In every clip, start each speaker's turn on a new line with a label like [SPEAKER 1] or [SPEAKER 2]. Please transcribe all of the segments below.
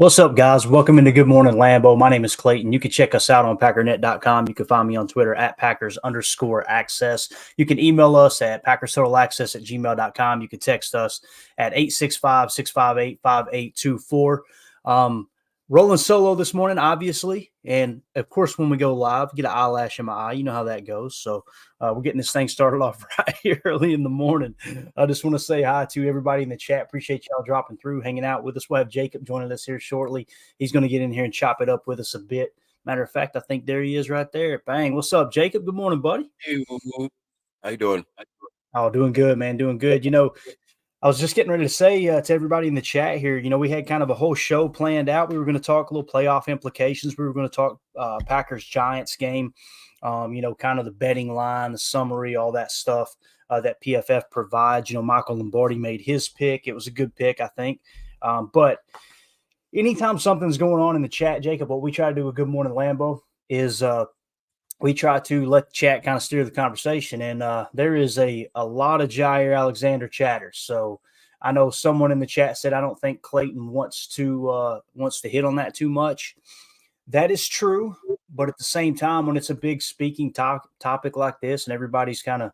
[SPEAKER 1] What's up, guys? Welcome into Good Morning Lambeau. My name is Clayton. You can check us out on packernet.com. You can find me on Twitter at Packers_access. You can email us at PackersTotalAccess@gmail.com. You can text us at 865-658-5824. Rolling solo this morning, obviously. And, of course, when we go live, get an eyelash in my eye. You know how that goes. So we're getting this thing started off right here early in the morning. I just want to say hi to everybody in the chat. Appreciate y'all dropping through, hanging out with us. We'll have Jacob joining us here shortly. He's going to get in here and chop it up with us a bit. Matter of fact, I think there he is right there. Bang. What's up, Jacob? Good morning, buddy.
[SPEAKER 2] Hey, how you doing?
[SPEAKER 1] Oh, doing good, man. Doing good. I was just getting ready to say to everybody in the chat here, we had kind of a whole show planned out. We were going to talk a little playoff implications. We were going to talk Packers-Giants game, kind of the betting line, the summary, all that stuff that PFF provides. Michael Lombardi made his pick. It was a good pick, I think. But anytime something's going on in the chat, Jacob, what we try to do with Good Morning Lambeau is we try to let the chat kind of steer the conversation. And there is a lot of Jaire Alexander chatter. So I know someone in the chat said, I don't think Clayton wants to hit on that too much. That is true. But at the same time, when it's a big speaking topic like this and everybody's kind of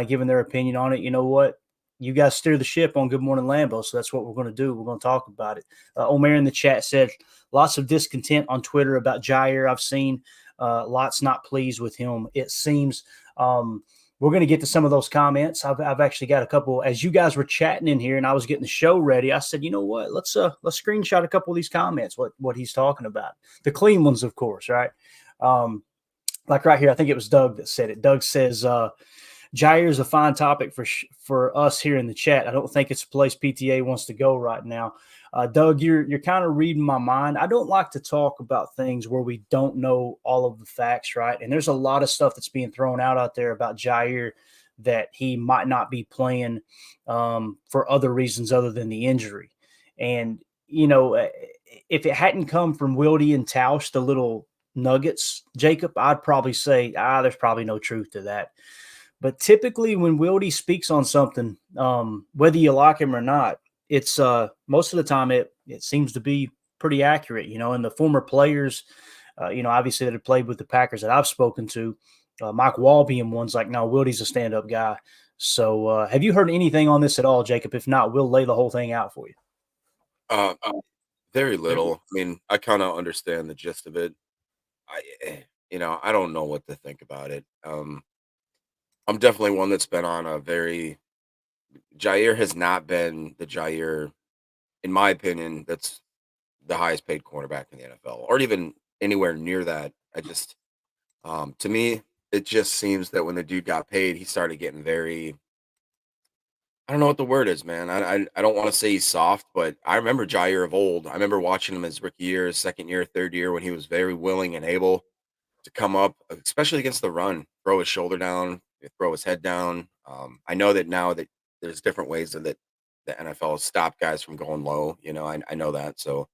[SPEAKER 1] giving their opinion on it, you know what? You guys steer the ship on Good Morning Lambeau. So that's what we're going to do. We're going to talk about it. Omer in the chat said lots of discontent on Twitter about Jaire. I've seen lots not pleased with him, it seems. We're going to get to some of those comments. I've actually got a couple. As you guys were chatting in here and I was getting the show ready, I said, you know what? Let's screenshot a couple of these comments, what he's talking about. The clean ones, of course, right? Like right here, I think it was Doug that said it. Doug says, Jaire is a fine topic for us here in the chat. I don't think it's a place PTA wants to go right now. Doug, you're kind of reading my mind. I don't like to talk about things where we don't know all of the facts, right? And there's a lot of stuff that's being thrown out there about Jaire that he might not be playing for other reasons other than the injury. And, if it hadn't come from Wildy and Tausch, the little nuggets, Jacob, I'd probably say, there's probably no truth to that. But typically when Wildy speaks on something, whether you like him or not, it's most of the time it seems to be pretty accurate, and the former players, obviously that have played with the Packers that I've spoken to, Mike Wall being one's like, no, Wildy's a stand-up guy. So have you heard anything on this at all, Jacob? If not, we'll lay the whole thing out for you.
[SPEAKER 2] Very little. I mean, I kind of understand the gist of it. I don't know what to think about it. I'm definitely one that's been on a very Jaire has not been the Jaire, in my opinion, that's the highest paid cornerback in the NFL, or even anywhere near that. To me, it just seems that when the dude got paid, he started getting very, I don't know what the word is, man. I don't want to say he's soft, but I remember Jaire of old. I remember watching him his rookie year, his second year, third year, when he was very willing and able to come up, especially against the run, throw his shoulder down, throw his head down. I know that now that there's different ways that the NFL has stopped guys from going low. I know that. So,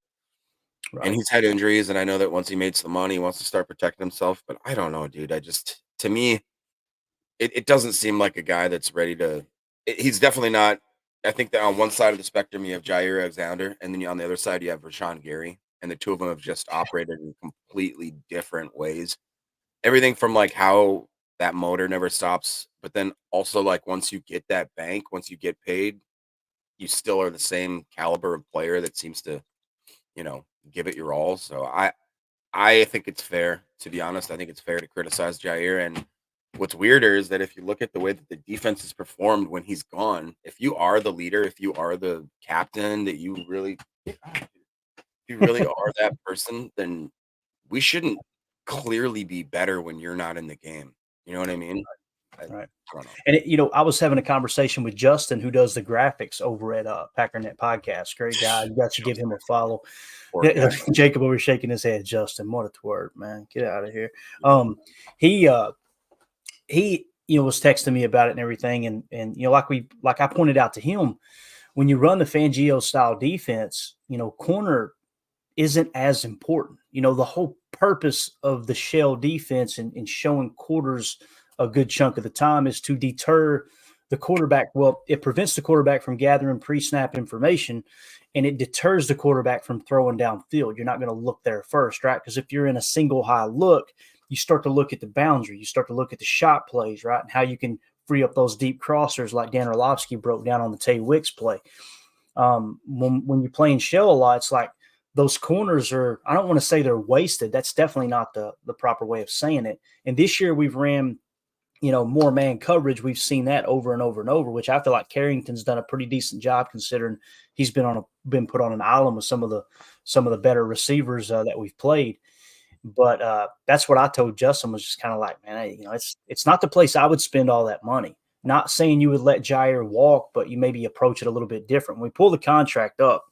[SPEAKER 1] Right.
[SPEAKER 2] And he's had injuries, and I know that once he makes the money, he wants to start protecting himself. But I don't know, dude. To me, it doesn't seem like a guy that's ready to. He's definitely not. I think that on one side of the spectrum you have Jaire Alexander, and then on the other side you have Rashawn Gary, and the two of them have just operated in completely different ways. Everything from like how that motor never stops, but then also like once you get that bank, once you get paid, you still are the same caliber of player that seems to, give it your all. So I think it's fair, to be honest. I think it's fair to criticize Jaire. And what's weirder is that if you look at the way that the defense has performed when he's gone, if you are the leader, if you are the captain, that you really are that person, then we shouldn't clearly be better when you're not in the game. You know what I mean?
[SPEAKER 1] Right.
[SPEAKER 2] I don't know.
[SPEAKER 1] And, I was having a conversation with Justin, who does the graphics over at Packernet Podcast. Great guy. You got to give him a follow. Jacob over shaking his head. Justin, what a twerp, man. Get out of here. He was texting me about it and everything. And like I pointed out to him, when you run the Fangio style defense, corner isn't as important. The whole purpose of the shell defense and showing quarters a good chunk of the time is to deter the quarterback, well, it prevents the quarterback from gathering pre-snap information, and it deters the quarterback from throwing downfield. You're not going to look there first, right? Because if you're in a single high look, you start to look at the boundary. You start to look at the shot plays, right? And how you can free up those deep crossers like Dan Orlovsky broke down on the Tay Wicks play. When you're playing shell a lot, it's like those corners are, I don't want to say they're wasted. That's definitely not the proper way of saying it. And this year we've ran, more man coverage. We've seen that over and over and over, which I feel like Carrington's done a pretty decent job considering he's been put on an island with some of the better receivers that we've played. But that's what I told Justin, was just kind of like, man, it's not the place I would spend all that money. Not saying you would let Jaire walk, but you maybe approach it a little bit different. When we pull the contract up,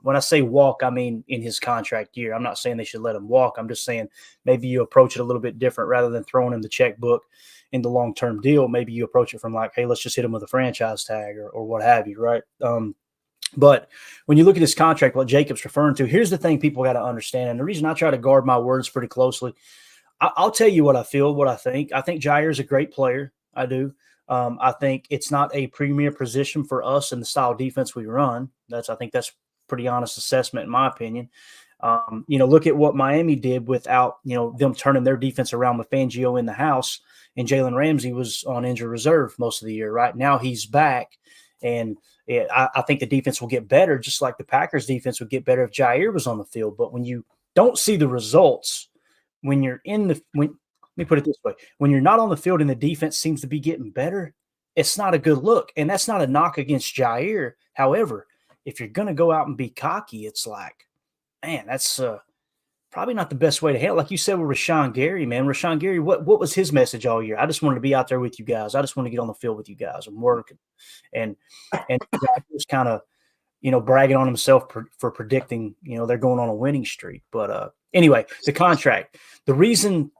[SPEAKER 1] when I say walk, I mean in his contract year. I'm not saying they should let him walk. I'm just saying maybe you approach it a little bit different rather than throwing him the checkbook in the long-term deal. Maybe you approach it from like, hey, let's just hit him with a franchise tag or what have you, right? But when you look at this contract, what Jacob's referring to, here's the thing people got to understand. And the reason I try to guard my words pretty closely, I'll tell you what I feel, what I think. I think Jaire is a great player. I do. I think it's not a premier position for us in the style of defense we run. I think that's pretty honest assessment in my opinion. Look at what Miami did without, them turning their defense around with Fangio in the house, and Jalen Ramsey was on injured reserve most of the year. Right now he's back, and I think the defense will get better, just like the Packers defense would get better if Jaire was on the field. But when you don't see the results, when let me put it this way, when you're not on the field and the defense seems to be getting better, it's not a good look. And that's not a knock against Jaire. However, if you're going to go out and be cocky, it's like, man, that's probably not the best way to handle. Like you said with Rashawn Gary, man. Rashawn Gary, what was his message all year? I just wanted to be out there with you guys. I just want to get on the field with you guys. I'm working. And was kind of, bragging on himself for predicting, they're going on a winning streak. But anyway, the contract, the reason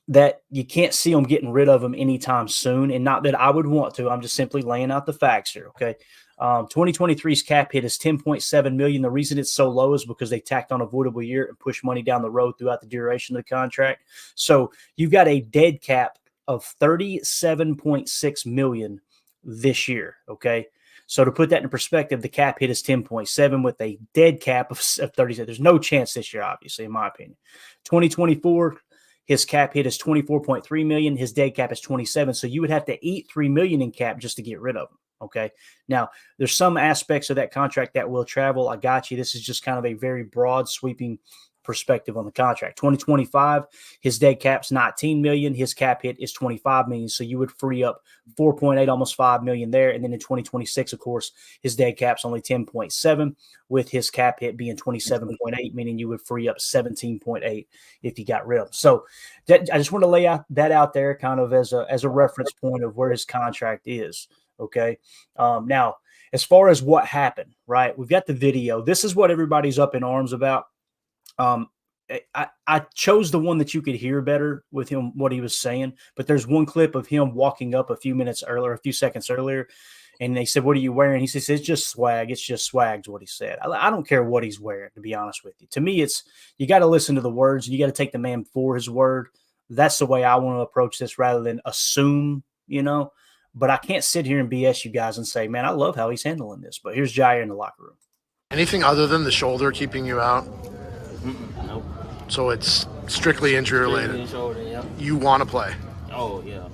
[SPEAKER 1] that you can't see them getting rid of him anytime soon, and not that I would want to, I'm just simply laying out the facts here, okay? 2023's cap hit is $10.7 million. The reason it's so low is because they tacked on a voidable year and pushed money down the road throughout the duration of the contract. So you've got a dead cap of $37.6 million this year, okay? So to put that in perspective, the cap hit is 10.7 with a dead cap of 37. There's no chance this year, obviously, in my opinion. 2024, his cap hit is $24.3 million. His dead cap is 27. So you would have to eat $3 million in cap just to get rid of him. Okay. Now, there's some aspects of that contract that will travel. I got you. This is just kind of a very broad, sweeping perspective on the contract. 2025, his dead cap's $19 million. His cap hit is $25 million. So you would free up 4.8, almost $5 million there. And then in 2026, of course, his dead cap's only 10.7, with his cap hit being 27.8, meaning you would free up 17.8 if you got rid of him. So I just want to lay that out there kind of as a reference point of where his contract is. Okay. Now, as far as what happened, right, we've got the video. This is what everybody's up in arms about. I chose the one that you could hear better with him, what he was saying, but there's one clip of him walking up a few seconds earlier, and they said, "What are you wearing?" He says, "It's just swag. It's just swag's what he said." I don't care what he's wearing, to be honest with you. To me, you got to listen to the words, and you got to take the man for his word. That's the way I want to approach this rather than assume, but I can't sit here and BS you guys and say, man, I love how he's handling this. But here's Jaire in the locker room.
[SPEAKER 3] Anything other than the shoulder keeping you out?
[SPEAKER 4] Nope.
[SPEAKER 3] So it's strictly injury related.
[SPEAKER 4] Shoulder, yeah.
[SPEAKER 3] You want to play?
[SPEAKER 4] Oh, yeah.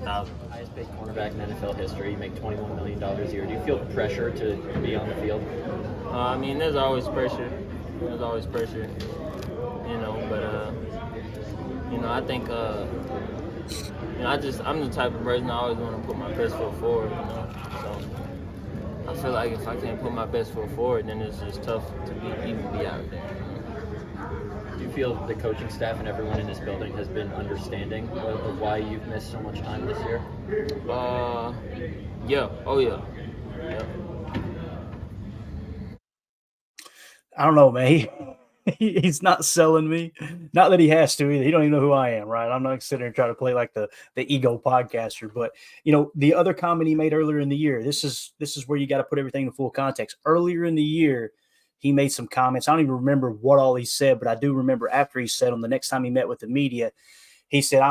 [SPEAKER 5] Highest paid cornerback in NFL history. You make $21 million a year. Do you feel pressure to be on the field?
[SPEAKER 4] I mean, there's always pressure. But, I think, I'm the type of person I always want to put my best foot forward, So I feel like if I can't put my best foot forward, then it's just tough to even be out there.
[SPEAKER 5] Do you feel the coaching staff and everyone in this building has been understanding of why you've missed so much time this year?
[SPEAKER 4] Yeah. Oh, yeah. Yeah.
[SPEAKER 1] I don't know, man. He's not selling me. Not that he has to either. He don't even know who I am, right? I'm not sitting there trying to play like the ego podcaster. But the other comment he made earlier in the year. This is where you got to put everything in full context. Earlier in the year, he made some comments. I don't even remember what all he said, but I do remember after he said them. The next time he met with the media, he said,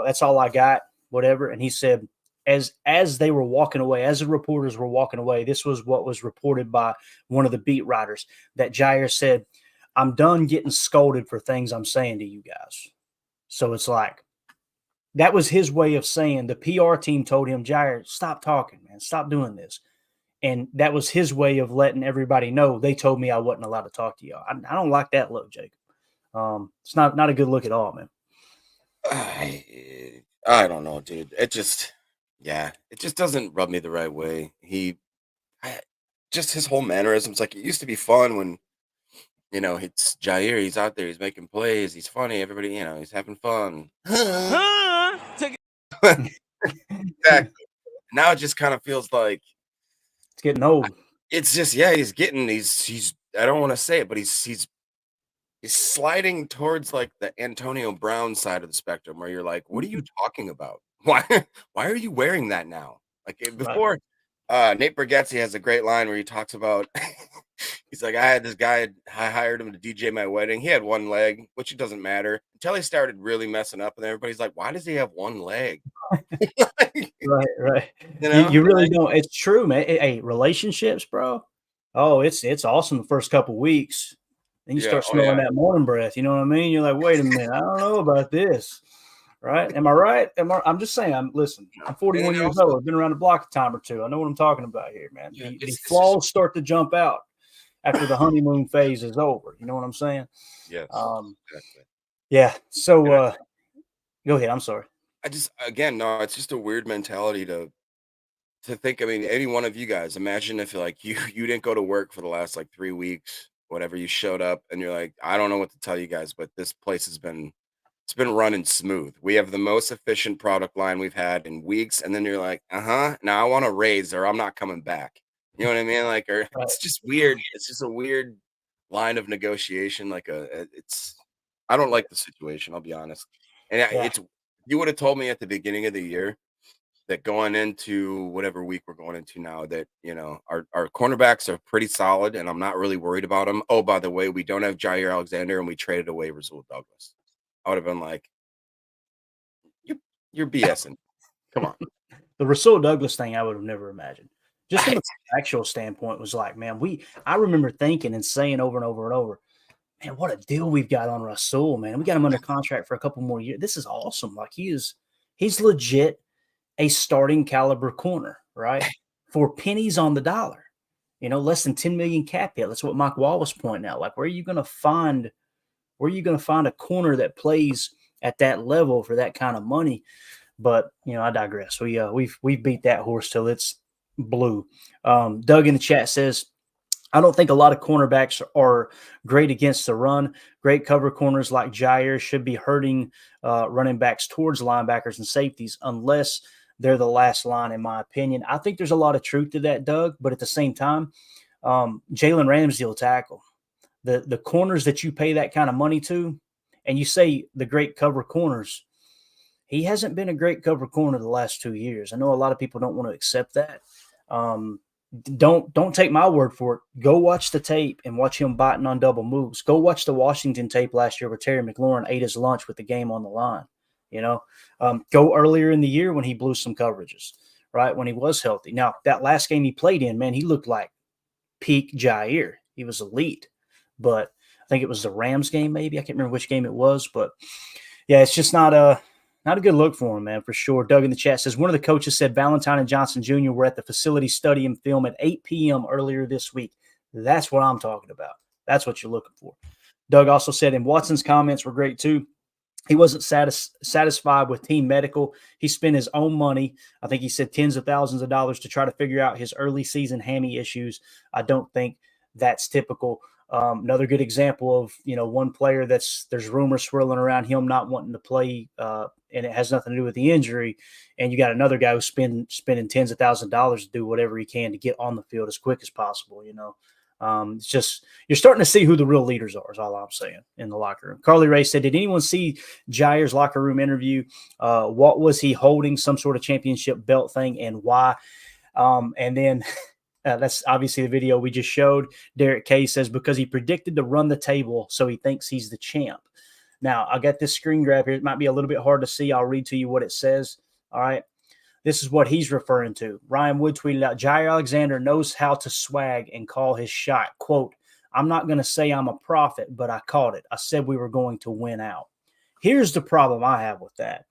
[SPEAKER 1] "That's all I got, whatever." And he said, as they were walking away, as the reporters were walking away, this was what was reported by one of the beat writers, that Jaire said, "I'm done getting scolded for things I'm saying to you guys." So it's like, that was his way of saying, the PR team told him, "Jaire, stop talking, man. Stop doing this." And that was his way of letting everybody know, they told me I wasn't allowed to talk to y'all. I don't like that look, Jacob. It's not a good look at all, man.
[SPEAKER 2] I don't know, dude. It just doesn't rub me the right way. Just his whole mannerisms, like, it used to be fun when, it's Jaire, he's out there, he's making plays, he's funny, everybody, he's having fun. Exactly. Now it just kind of feels like
[SPEAKER 1] It's getting old.
[SPEAKER 2] it's just, he's I don't want to say it, but he's sliding towards like the Antonio Brown side of the spectrum, where you're like, what are you talking about? Why are you wearing that now? Like, before, Nate Bargatze has a great line where he talks about, he's like, I had this guy, I hired him to DJ my wedding. He had one leg, which it doesn't matter, until he started really messing up, and everybody's like, why does he have one leg?
[SPEAKER 1] Right. You really don't. It's true, man. Hey, relationships, bro. Oh, it's awesome the first couple weeks. Then you start smelling that morning breath. You know what I mean? You're like, wait a minute, I don't know about this. Right? Am I right? I'm just saying. I'm 41 years old. I've been around the block a time or two. I know what I'm talking about here, man. The flaws start to jump out after the honeymoon phase is over. You know what I'm saying?
[SPEAKER 2] Yes.
[SPEAKER 1] Exactly. Yeah. So go ahead. I'm sorry.
[SPEAKER 2] It's just a weird mentality to think. I mean, any one of you guys, imagine if like you didn't go to work for the last like 3 weeks, whatever, you showed up and you're like, I don't know what to tell you guys, but this place it's been running smooth. We have the most efficient product line we've had in weeks. And then you're like, now I want a raise or I'm not coming back. You know what I mean? Like, it's just weird. It's just a weird line of negotiation. Like I don't like the situation, I'll be honest. And you would have told me at the beginning of the year that going into whatever week we're going into now, that, our cornerbacks are pretty solid and I'm not really worried about them. Oh, by the way, we don't have Jaire Alexander and we traded away Rasul Douglas. I would have been like, you're BSing. Come on.
[SPEAKER 1] The Rasul Douglas thing, I would have never imagined. Just from an actual standpoint, was like, man, I remember thinking and saying over and over and over, man, what a deal we've got on Rasul, man. We got him under contract for a couple more years. This is awesome. Like, he's legit a starting caliber corner, right? For pennies on the dollar, less than 10 million cap hit. That's what Mike Wall was pointing out. Like, where are you going to find a corner that plays at that level for that kind of money? But, I digress. We've beat that horse till it's blue. Doug in the chat says, I don't think a lot of cornerbacks are great against the run. Great cover corners like Jaire should be hurting running backs towards linebackers and safeties unless they're the last line, in my opinion. I think there's a lot of truth to that, Doug, but at the same time, Jalen Ramsey will tackle. The corners that you pay that kind of money to, and you say the great cover corners, he hasn't been a great cover corner the last 2 years. I know a lot of people don't want to accept that. Don't take my word for it. Go watch the tape and watch him biting on double moves. Go watch the Washington tape last year where Terry McLaurin ate his lunch with the game on the line. Go earlier in the year when he blew some coverages, right? When he was healthy. Now, that last game he played in, man, he looked like peak Jaire. He was elite. But I think it was the Rams game, maybe. I can't remember which game it was. But, yeah, it's just not a good look for him, man, for sure. Doug in the chat says, one of the coaches said Valentine and Johnson Jr. were at the facility studying film at 8 p.m. earlier this week. That's what I'm talking about. That's what you're looking for. Doug also said, and Watson's comments were great too. He wasn't satisfied with team medical. He spent his own money. I think he said tens of thousands of dollars to try to figure out his early season hammy issues. I don't think that's typical. Another good example of, one player there's rumors swirling around him not wanting to play, and it has nothing to do with the injury. And you got another guy who's spending tens of thousands of dollars to do whatever he can to get on the field as quick as possible. It's just, you're starting to see who the real leaders are, is all I'm saying, in the locker room. Carly Ray said, did anyone see Jaire's locker room interview? What was he holding? Some sort of championship belt thing, and why? And then that's obviously the video we just showed. Derek K says, because he predicted to run the table, so he thinks he's the champ. Now, I got this screen grab here. It might be a little bit hard to see. I'll read to you what it says. All right. This is what he's referring to. Ryan Wood tweeted out, Jaire Alexander knows how to swag and call his shot. Quote, I'm not going to say I'm a prophet, but I called it. I said we were going to win out. Here's the problem I have with that.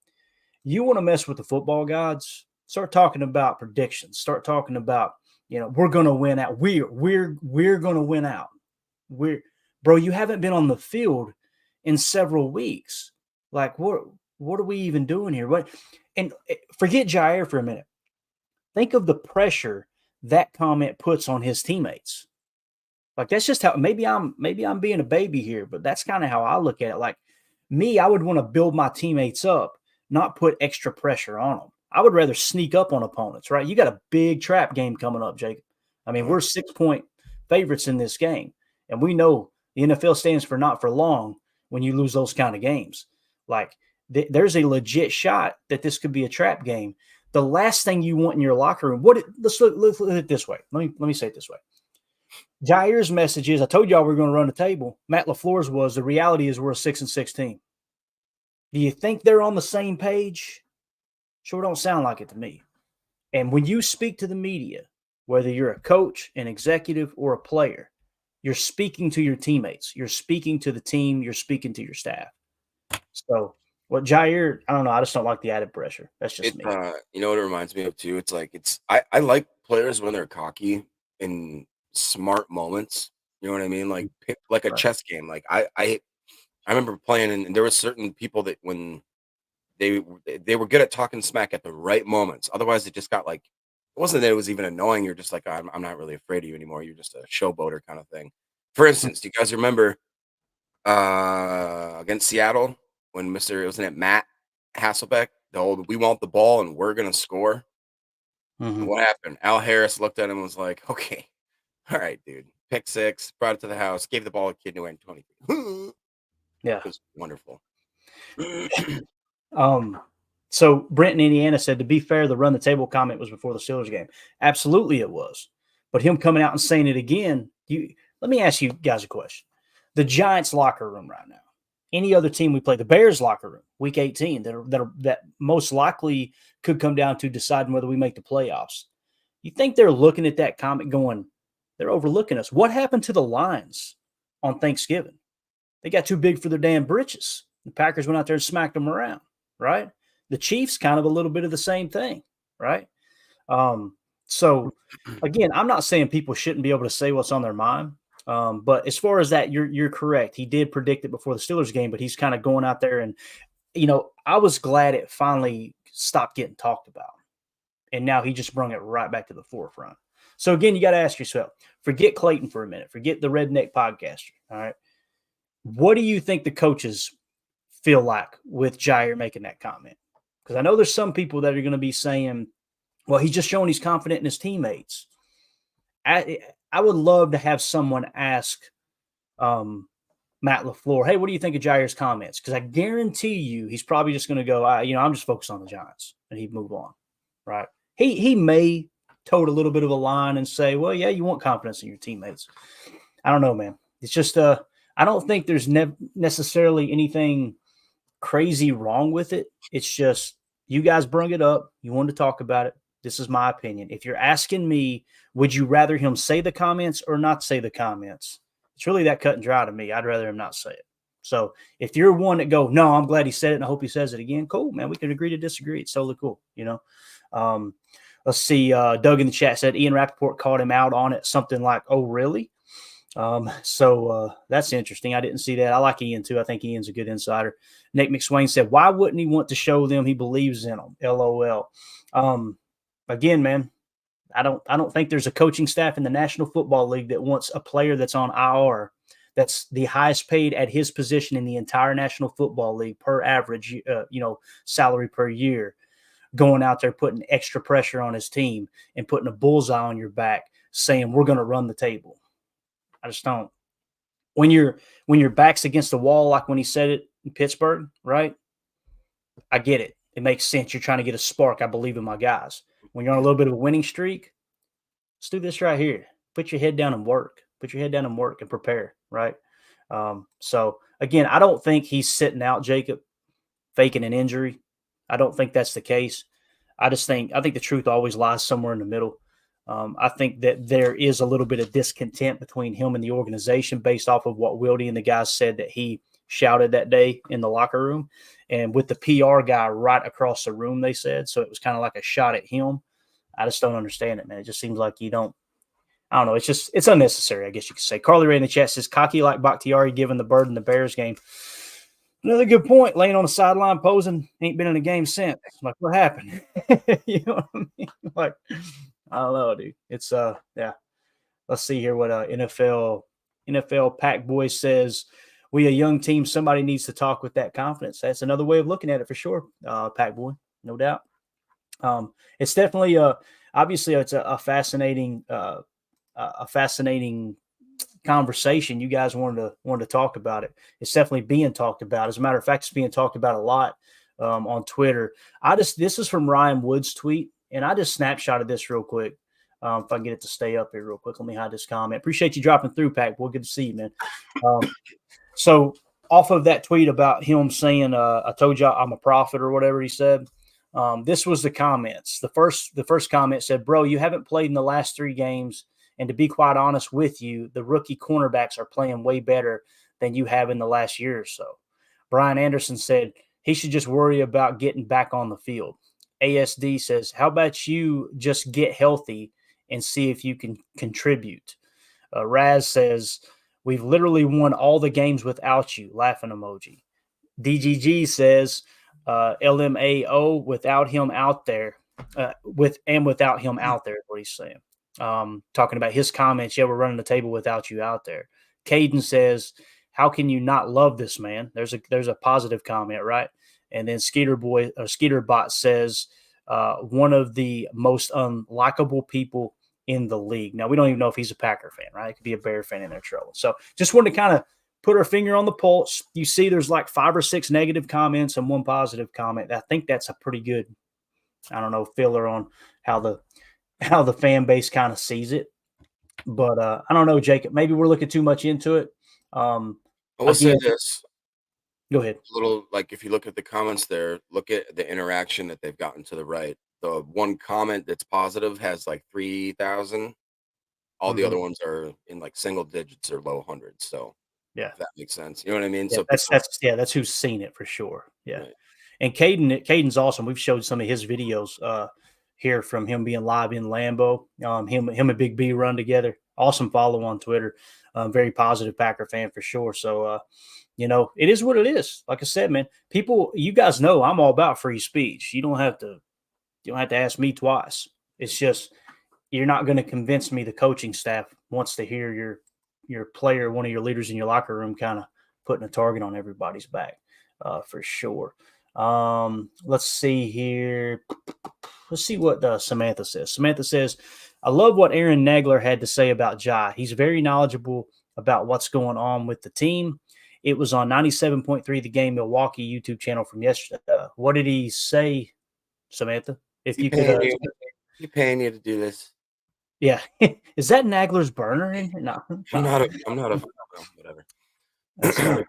[SPEAKER 1] You want to mess with the football gods? Start talking about predictions. Start talking about, we're going to win out. We're going to win out. Bro, you haven't been on the field in several weeks. Like, what are we even doing here? And forget Jaire for a minute. Think of the pressure that comment puts on his teammates. Like, that's just how, maybe I'm being a baby here, but that's kind of how I look at it. Like me, I would want to build my teammates up, not put extra pressure on them. I would rather sneak up on opponents, right? You got a big trap game coming up, Jacob. I mean, we're 6-point favorites in this game. And we know the NFL stands for not for long when you lose those kind of games. Like, there's a legit shot that this could be a trap game. The last thing you want in your locker room, let's look at it this way. Let me say it this way. Jaire's message is, I told y'all we are going to run the table. Matt LaFleur's was, the reality is we're a 6-6 team. Do you think they're on the same page? Sure don't sound like it to me. And when you speak to the media, whether you're a coach, an executive, or a player, you're speaking to your teammates. You're speaking to the team. You're speaking to your staff. So what Jaire, I don't know. I just don't like the added pressure. That's just me.
[SPEAKER 2] You know what it reminds me of too? It's like I like players when they're cocky in smart moments. You know what I mean? Like a chess game. Like I remember playing, and there were certain people that when they were good at talking smack at the right moments. Otherwise, it just got like, it wasn't that it was even annoying. You're just like, I'm not really afraid of you anymore. You're just a showboater kind of thing. For instance, do you guys remember against Seattle when wasn't it Matt Hasselbeck, the old, we want the ball and we're going to score?
[SPEAKER 1] Mm-hmm.
[SPEAKER 2] What happened? Al Harris looked at him and was like, okay, all right, dude. Pick 6, brought it to the house, gave the ball to a kid who went 23.
[SPEAKER 1] Yeah.
[SPEAKER 2] It was wonderful.
[SPEAKER 1] So Brent in Indiana said, to be fair, the run the table comment was before the Steelers game. Absolutely it was. But him coming out and saying it again, let me ask you guys a question. The Giants locker room right now, any other team we play, the Bears locker room, week 18, that most likely could come down to deciding whether we make the playoffs. You think they're looking at that comment going, they're overlooking us? What happened to the Lions on Thanksgiving? They got too big for their damn britches. The Packers went out there and smacked them around, right? The Chiefs kind of a little bit of the same thing, right? So, again, I'm not saying people shouldn't be able to say what's on their mind. But as far as that, you're correct. He did predict it before the Steelers game, but he's kind of going out there and, I was glad it finally stopped getting talked about. And now he just brought it right back to the forefront. So, again, you got to ask yourself, forget Clayton for a minute. Forget the redneck podcaster, all right? What do you think the coaches feel like with Jaire making that comment? Because I know there's some people that are going to be saying, well, he's just showing he's confident in his teammates. I would love to have someone ask Matt LaFleur, hey, what do you think of Jaire's comments? Because I guarantee you he's probably just going to go, I'm just focused on the Giants, and he'd move on, right? He may tote a little bit of a line and say, well, yeah, you want confidence in your teammates. I don't know, man. It's just I don't think there's necessarily anything crazy wrong with it. It's just you guys bring it up. You wanted to talk about it. This is my opinion. If you're asking me, would you rather him say the comments or not say the comments? It's really that cut and dry to me. I'd rather him not say it. So if you're one that go, no, I'm glad he said it and I hope he says it again, cool, man. We can agree to disagree. It's totally cool, Let's see. Doug in the chat said Ian Rappaport called him out on it. Something like, oh, really? So that's interesting. I didn't see that. I like Ian too. I think Ian's a good insider. Nick McSwain said, why wouldn't he want to show them he believes in them? LOL. Again, man, I don't think there's a coaching staff in the National Football League that wants a player that's on IR that's the highest paid at his position in the entire National Football League per average, salary per year, going out there putting extra pressure on his team and putting a bullseye on your back saying we're going to run the table. I just don't. When your back's against the wall, like when he said it in Pittsburgh, right? I get it. It makes sense. You're trying to get a spark. I believe in my guys. When you're on a little bit of a winning streak, let's do this right here. Put your head down and work. Put your head down and work and prepare, right? So, again, I don't think he's sitting out, Jacob, faking an injury. I don't think that's the case. I think the truth always lies somewhere in the middle. I think that there is a little bit of discontent between him and the organization based off of what Wildy and the guys said that he shouted that day in the locker room, and with the PR guy right across the room, they said. So it was kind of like a shot at him. I just don't understand it, man. It just seems like you don't. I don't know. It's unnecessary, I guess you could say. Carly Ray in the chat says, cocky like Bakhtiari giving the bird in the Bears game. Another good point. Laying on the sideline posing, ain't been in a game since. Like, what happened? You know what I mean? Like, I don't know, dude. It's yeah. Let's see here what NFL Pack Boy says. We a young team. Somebody needs to talk with that confidence. That's another way of looking at it for sure. Pack Boy, no doubt. It's definitely obviously it's a fascinating conversation. You guys wanted to talk about it. It's definitely being talked about. As a matter of fact, it's being talked about a lot on Twitter. This is from Ryan Wood's tweet, and I just snapshotted this real quick. If I can get it to stay up here real quick, let me hide this comment. Appreciate you dropping through, Pack. Boy, good to see you, man. So off of that tweet about him saying, I told you I'm a prophet or whatever he said, this was the comments. The first comment said, bro, you haven't played in the last 3 games. And to be quite honest with you, the rookie cornerbacks are playing way better than you have in the last year or so. Brian Anderson said he should just worry about getting back on the field. ASD says, how about you just get healthy and see if you can contribute? Raz says, we've literally won all the games without you. Laughing emoji. DGG says, LMAO without him out there. Without him out there is what he's saying. Talking about his comments. Yeah, we're running the table without you out there. Caden says, how can you not love this man? There's a positive comment, right? And then Skeeterbot says, one of the most unlikable people in the league. Now, we don't even know if he's a Packer fan, right? It could be a Bear fan in their trouble. So just wanted to kind of put our finger on the pulse. You see there's like 5 or 6 negative comments and 1 positive comment. I think that's a pretty good, I don't know, filler on how the fan base kind of sees it. But I don't know, Jacob. Maybe we're looking too much into it.
[SPEAKER 2] I will say this.
[SPEAKER 1] Go ahead.
[SPEAKER 2] A little, like, if you look at the comments there, look at the interaction that they've gotten to the right. The one comment that's positive has like 3,000. All the other ones are in like single digits or low hundreds. So
[SPEAKER 1] yeah,
[SPEAKER 2] if that makes sense. You know what I mean?
[SPEAKER 1] Yeah,
[SPEAKER 2] so
[SPEAKER 1] that's who's seen it for sure. Yeah.
[SPEAKER 2] Right.
[SPEAKER 1] And Caden's awesome. We've showed some of his videos here from him being live in Lambeau. Him and Big B run together. Awesome follow on Twitter. Very positive Packer fan for sure. So it is what it is. Like I said, man, people, you guys know I'm all about free speech. You don't have to ask me twice. It's just, you're not going to convince me the coaching staff wants to hear your player, one of your leaders in your locker room, kind of putting a target on everybody's back for sure. Let's see here. Let's see what Samantha says. Samantha says, I love what Aaron Nagler had to say about Jaire. He's very knowledgeable about what's going on with the team. It was on 97.3 The Game Milwaukee YouTube channel from yesterday. What did he say, Samantha? If you could,
[SPEAKER 2] he's paying you to do this.
[SPEAKER 1] Yeah, is that Nagler's burner in here? No,
[SPEAKER 2] I'm not a whatever.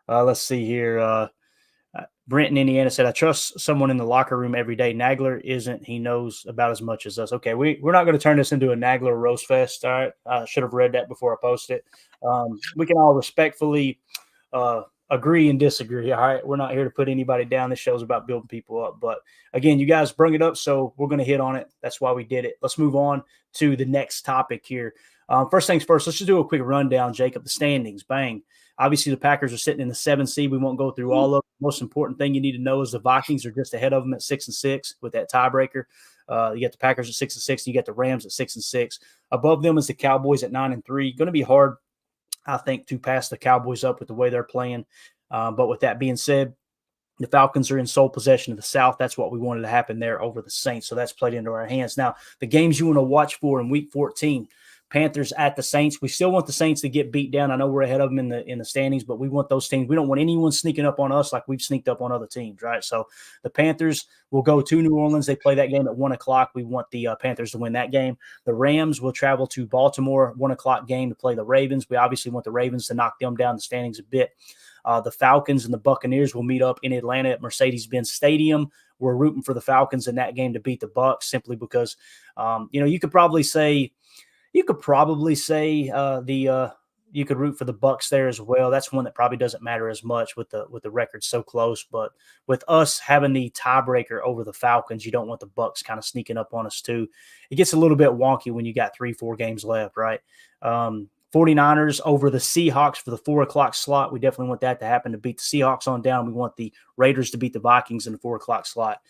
[SPEAKER 1] Let's see here. Brent in Indiana said, I trust someone in the locker room every day. Nagler isn't. He knows about as much as us. Okay, we're not going to turn this into a Nagler roast fest. All right. I should have read that before I posted it. We can all respectfully agree and disagree. All right. We're not here to put anybody down. This show's about building people up. But again, you guys bring it up, so we're going to hit on it. That's why we did it. Let's move on to the next topic here. First things first, let's just do a quick rundown, Jacob. The standings, bang. Obviously, the Packers are sitting in the 7th seed. We won't go through all of them. The most important thing you need to know is the Vikings are just ahead of them at 6-6 with that tiebreaker. You got the Packers at 6-6, and you got the Rams at 6-6. Above them is the Cowboys at 9-3. Going to be hard, I think, to pass the Cowboys up with the way they're playing. But with that being said, the Falcons are in sole possession of the South. That's what we wanted to happen there over the Saints. So that's played into our hands. Now, the games you want to watch for in Week 14. Panthers at the Saints. We still want the Saints to get beat down. I know we're ahead of them in the standings, but we want those teams. We don't want anyone sneaking up on us like we've sneaked up on other teams, right? So the Panthers will go to New Orleans. They play that game at 1 o'clock. We want the Panthers to win that game. The Rams will travel to Baltimore, 1 o'clock game to play the Ravens. We obviously want the Ravens to knock them down the standings a bit. The Falcons and the Buccaneers will meet up in Atlanta at Mercedes-Benz Stadium. We're rooting for the Falcons in that game to beat the Bucs simply because, you could probably say you could root for the Bucs there as well. That's one that probably doesn't matter as much with the record so close. But with us having the tiebreaker over the Falcons, you don't want the Bucs kind of sneaking up on us too. It gets a little bit wonky when you got 3-4 games left, right? 49ers over the Seahawks for the 4:00 slot. We definitely want that to happen to beat the Seahawks on down. We want the Raiders to beat the Vikings in the 4:00 slot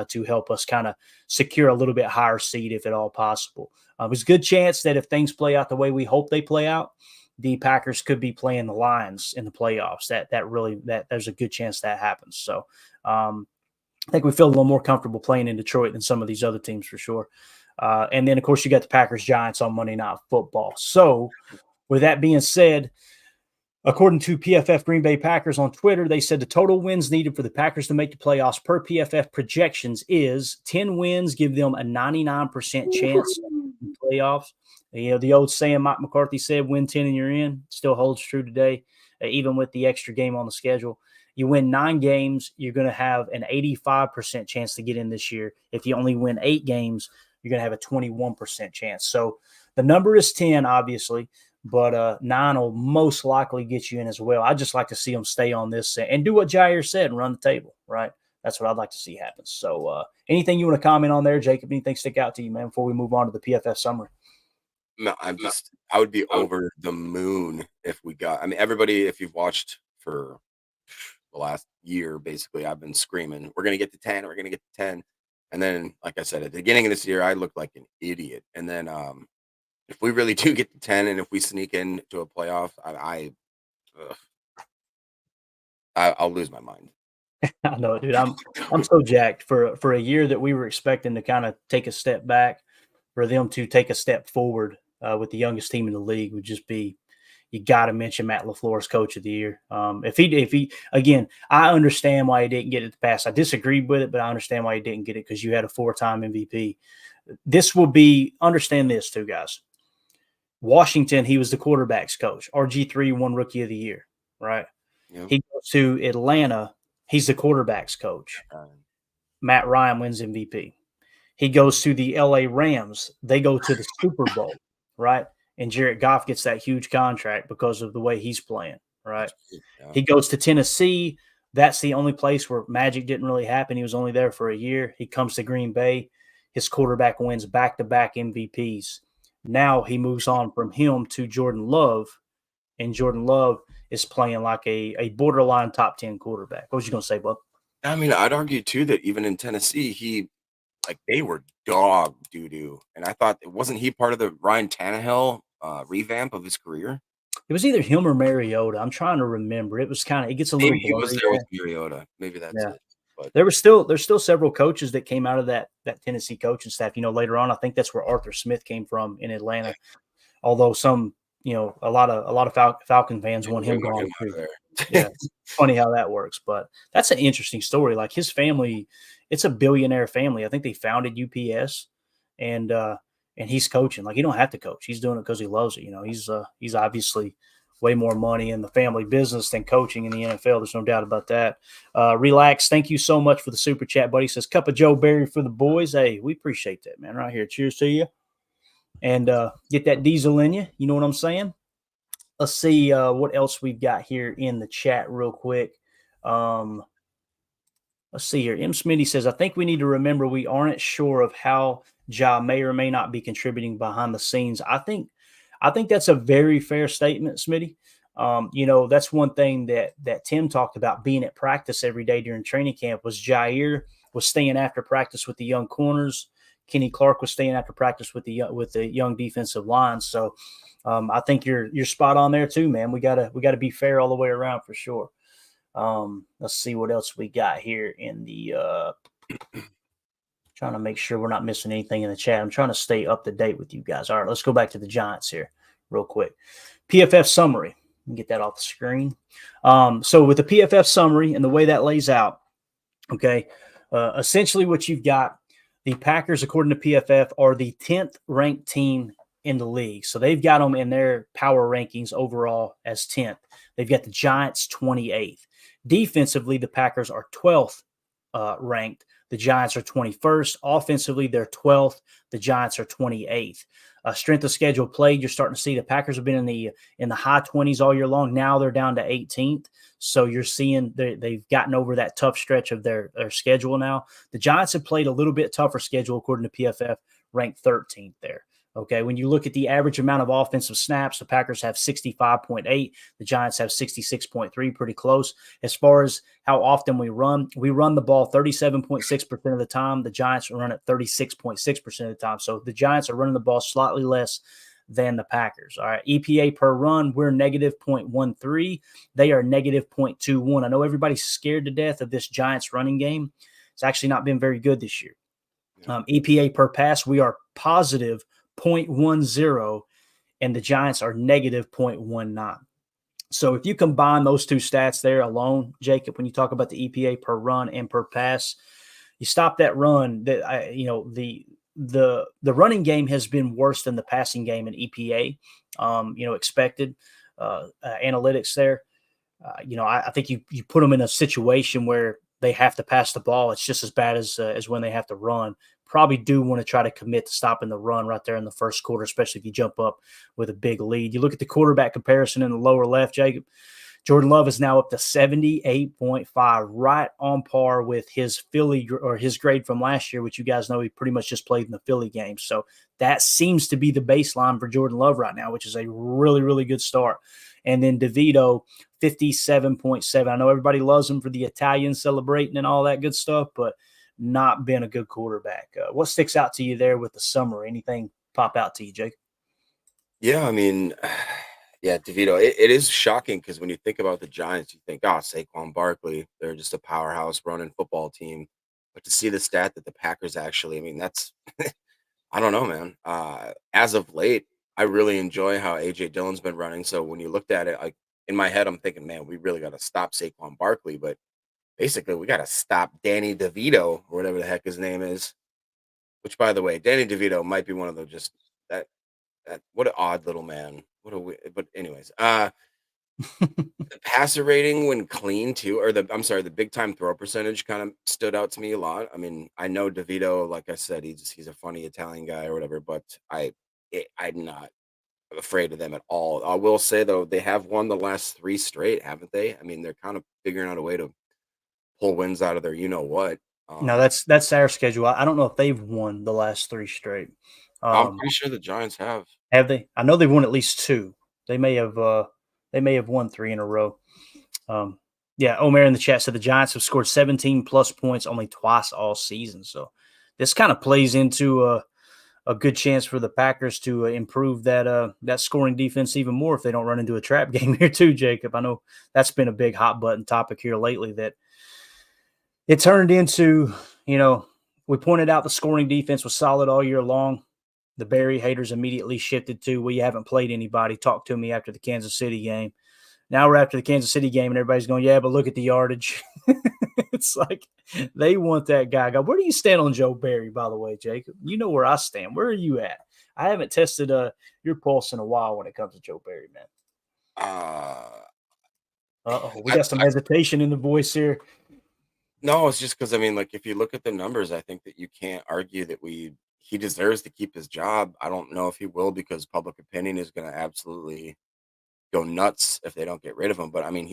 [SPEAKER 1] to help us kind of secure a little bit higher seed if at all possible. There's a good chance that if things play out the way we hope they play out, the Packers could be playing the Lions in the playoffs. That there's a good chance that happens. So I think we feel a little more comfortable playing in Detroit than some of these other teams for sure. And then, of course, you got the Packers-Giants on Monday Night Football. So with that being said, according to PFF Green Bay Packers on Twitter, they said the total wins needed for the Packers to make the playoffs per PFF projections is 10 wins, give them a 99% chance in the playoffs. The old saying Mike McCarthy said, win 10 and you're in, still holds true today, even with the extra game on the schedule. You win 9 games, you're going to have an 85% chance to get in this year. If you only win 8 games, you're going to have a 21% chance. So the number is 10, obviously, but 9 will most likely get you in as well. I'd just like to see them stay on this and do what Jaire said and run the table, right? That's what I'd like to see happen. So anything you want to comment on there, Jacob? Anything stick out to you, man, before we move on to the PFF summary?
[SPEAKER 2] No, I would be over the moon if we got, everybody, if you've watched for the last year, basically, I've been screaming, we're going to get to 10, we're going to get to 10. And then, like I said, at the beginning of this year, I looked like an idiot. And then if we really do get to 10 and if we sneak into a playoff, I'll lose my mind.
[SPEAKER 1] I know it, dude. I'm so jacked for a year that we were expecting to kind of take a step back, for them to take a step forward with the youngest team in the league would just be, you got to mention Matt LaFleur's Coach of the Year. If he again, I understand why he didn't get it to pass. I disagreed with it, but I understand why he didn't get it because you had a 4-time MVP. This will be, understand this too, guys. Washington, he was the quarterback's coach. RG3 won Rookie of the Year, right? Yep. He goes to Atlanta, he's the quarterback's coach. Matt Ryan wins MVP. He goes to the LA Rams. They go to the Super Bowl, right? And Jared Goff gets that huge contract because of the way he's playing, right? Yeah. He goes to Tennessee. That's the only place where magic didn't really happen. He was only there for a year. He comes to Green Bay. His quarterback wins back-to-back MVPs. Now he moves on from him to Jordan Love, and Jordan Love is playing like a borderline top 10 quarterback. What was you going to say, bud?
[SPEAKER 2] I'd argue, too, that even in Tennessee, they were dog doo-doo. And I thought, wasn't he part of the Ryan Tannehill revamp of his career?
[SPEAKER 1] It was either him or Mariota. I'm trying to remember. It was it gets a little blurry.
[SPEAKER 2] Maybe he was there with Mariota. Maybe that's it. But
[SPEAKER 1] there's still several coaches that came out of that Tennessee coaching staff. Later on, I think that's where Arthur Smith came from in Atlanta. Although some, a lot of Falcon fans want him gone too. Yeah, it's funny how that works, but that's an interesting story. Like his family, it's a billionaire family. I think they founded UPS, and he's coaching. Like, he don't have to coach. He's doing it because he loves it. He's obviously way more money in the family business than coaching in the NFL. There's no doubt about that. Relax. Thank you so much for the super chat, buddy. Says cup of Joe Barry for the boys. Hey, we appreciate that, man. Right here. Cheers to you. And get that diesel in you. You know what I'm saying? Let's see what else we've got here in the chat real quick. Let's see here. M. Smitty says, I think we need to remember we aren't sure of how Ja may or may not be contributing behind the scenes. I think that's a very fair statement, Smitty. That's one thing that Tim talked about, being at practice every day during training camp. Was Jaire was staying after practice with the young corners. Kenny Clark was staying after practice with the young defensive line. So I think you're spot on there too, man. We gotta be fair all the way around for sure. Let's see what else we got here in the trying to make sure we're not missing anything in the chat. I'm trying to stay up to date with you guys. All right, let's go back to the Giants here real quick. PFF summary. Get that off the screen. So with the PFF summary and the way that lays out, okay, essentially what you've got, the Packers, according to PFF, are the 10th ranked team in the league. So they've got them in their power rankings overall as 10th. They've got the Giants 28th. Defensively, the Packers are 12th ranked. The Giants are 21st. Offensively, they're 12th. The Giants are 28th. Strength of schedule played, you're starting to see the Packers have been in the high 20s all year long. Now they're down to 18th. So you're seeing they've gotten over that tough stretch of their schedule now. The Giants have played a little bit tougher schedule according to PFF, ranked 13th there. Okay, when you look at the average amount of offensive snaps, the Packers have 65.8. The Giants have 66.3, pretty close. As far as how often we run the ball 37.6% of the time. The Giants run it 36.6% of the time. So the Giants are running the ball slightly less than the Packers. All right, EPA per run, we're negative 0.13. They are negative 0.21. I know everybody's scared to death of this Giants running game. It's actually not been very good this year. EPA per pass, we are positive 0.10, and the Giants are negative 0.19. So if you combine those two stats there alone, Jacob, when you talk about the EPA per run and per pass, you stop that run. The running game has been worse than the passing game in EPA. Expected analytics there. I think you put them in a situation where they have to pass the ball. It's just as bad as when they have to run. Probably do want to try to commit to stopping the run right there in the first quarter, especially if you jump up with a big lead. You look at the quarterback comparison in the lower left, Jacob. Jordan Love is now up to 78.5, right on par with his Philly or his grade from last year, which you guys know he pretty much just played in the Philly game. So that seems to be the baseline for Jordan Love right now, which is a really, really good start. And then DeVito, 57.7. I know everybody loves him for the Italian celebrating and all that good stuff, but not been a good quarterback. What sticks out to you there with the summer? Anything pop out to you, Jake?
[SPEAKER 2] Yeah, I mean, yeah, DeVito. It is shocking because when you think about the Giants, you think, oh, Saquon Barkley, they're just a powerhouse running football team. But to see the stat that the Packers actually, I mean, that's, I don't know, man. As of late, I really enjoy how AJ Dillon's been running. So when you looked at it, like in my head, I'm thinking, man, we really got to stop Saquon Barkley. But basically, we got to stop Danny DeVito or whatever the heck his name is. Which, by the way, Danny DeVito might be one of the just that what an odd little man. But anyways, the passer rating when clean too, or the big time throw percentage kind of stood out to me a lot. I mean, I know DeVito, like I said, he's a funny Italian guy or whatever, but I'm not afraid of them at all. I will say though, they have won the last 3 straight, haven't they? I mean, they're kind of figuring out a way to pull wins out of their you know what.
[SPEAKER 1] No, that's our schedule. I don't know if they've won the last 3 straight.
[SPEAKER 2] I'm pretty sure the Giants have.
[SPEAKER 1] Have they? I know they've won at least 2. They may have won 3 in a row. Yeah, Omer in the chat said the Giants have scored 17 plus points only twice all season. So this kind of plays into a good chance for the Packers to improve that scoring defense even more if they don't run into a trap game here too, Jacob. I know that's been a big hot button topic here lately that it turned into, we pointed out the scoring defense was solid all year long. The Barry haters immediately shifted to, well, you haven't played anybody. Talk to me after the Kansas City game. Now we're after the Kansas City game, and everybody's going, yeah, but look at the yardage. It's like they want that guy. Where do you stand on Joe Barry, by the way, Jacob? You know where I stand. Where are you at? I haven't tested your pulse in a while when it comes to Joe Barry, man. We got some hesitation in the voice here.
[SPEAKER 2] No, it's just because, I mean, like, if you look at the numbers, I think that you can't argue that he deserves to keep his job. I don't know if he will because public opinion is going to absolutely go nuts if they don't get rid of him. But I mean,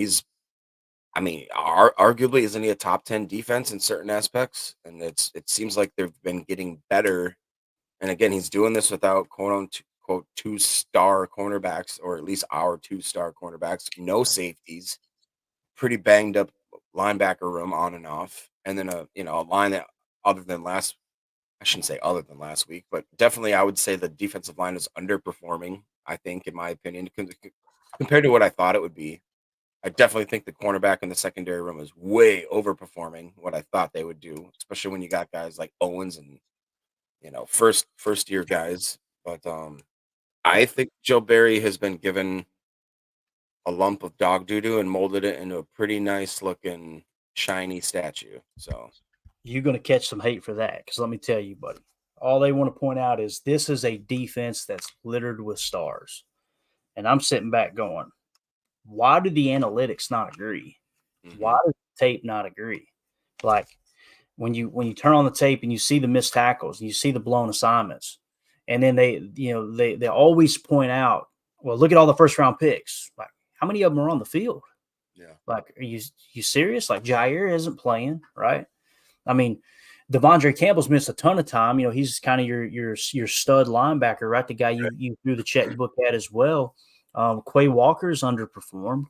[SPEAKER 2] arguably, isn't he a top 10 defense in certain aspects? And it seems like they've been getting better. And again, he's doing this without quote unquote 2-star cornerbacks, or at least our 2-star cornerbacks, no safeties, pretty banged up linebacker room on and off, and then a line that I shouldn't say other than last week, but definitely I would say the defensive line is underperforming, I think, in my opinion, compared to what I thought it would be. I definitely think the cornerback in the secondary room is way overperforming what I thought they would do, especially when you got guys like Owens and first year guys. But I think Joe Barry has been given a lump of dog doo-doo and molded it into a pretty nice looking shiny statue. So
[SPEAKER 1] you're going to catch some hate for that because let me tell you, buddy, all they want to point out is this is a defense that's littered with stars. And I'm sitting back going, why do the analytics not agree? Why does the tape not agree? Like when you turn on the tape and you see the missed tackles and you see the blown assignments, and then they always point out, well, look at all the first round picks. Like, how many of them are on the field?
[SPEAKER 2] Yeah.
[SPEAKER 1] Like, are you serious? Like, Jaire isn't playing, right? I mean, Devondre Campbell's missed a ton of time. He's kind of your stud linebacker, right? The guy you threw the checkbook at as well. Quay Walker's underperformed.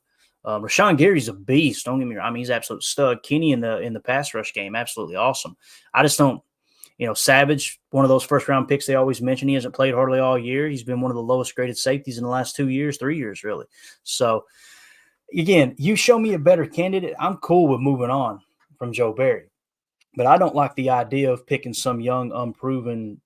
[SPEAKER 1] Rashawn Gary's a beast. Don't get me wrong. I mean, he's an absolute stud. Kenny in the pass rush game, absolutely awesome. I just don't, Savage, one of those first round picks they always mention. He hasn't played hardly all year. He's been one of the lowest graded safeties in the last 2 years, 3 years, really. So, again, you show me a better candidate, I'm cool with moving on from Joe Barry. But I don't like the idea of picking some young, unproven,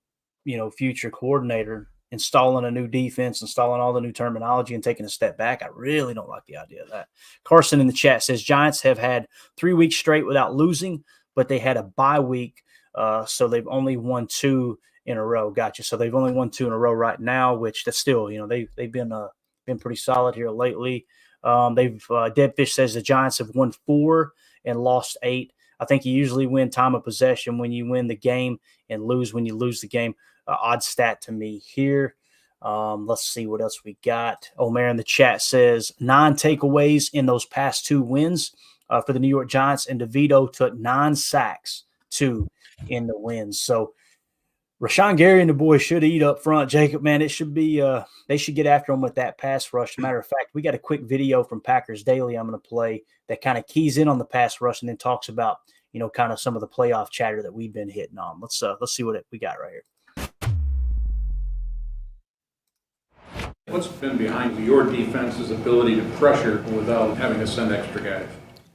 [SPEAKER 1] future coordinator, installing a new defense, installing all the new terminology, and taking a step back. I really don't like the idea of that. Carson in the chat says Giants have had 3 weeks straight without losing, but they had a bye week, so they've only won 2 in a row. Gotcha. So they've only won 2 in a row right now, which that's still, they've been pretty solid here lately. Deadfish says the Giants have won 4 and lost 8. I think you usually win time of possession when you win the game and lose when you lose the game. Odd stat to me here. Let's see what else we got. Omer in the chat says 9 takeaways in those past 2 wins for the New York Giants, and DeVito took 9 sacks, 2 in the wins. So Rashawn Gary and the boys should eat up front. Jacob, man, it should be they should get after him with that pass rush. As a matter of fact, we got a quick video from Packers Daily I'm going to play that kind of keys in on the pass rush and then talks about, kind of some of the playoff chatter that we've been hitting on. Let's see what we got right here.
[SPEAKER 6] What's been behind your defense's ability to pressure without having to send extra guys?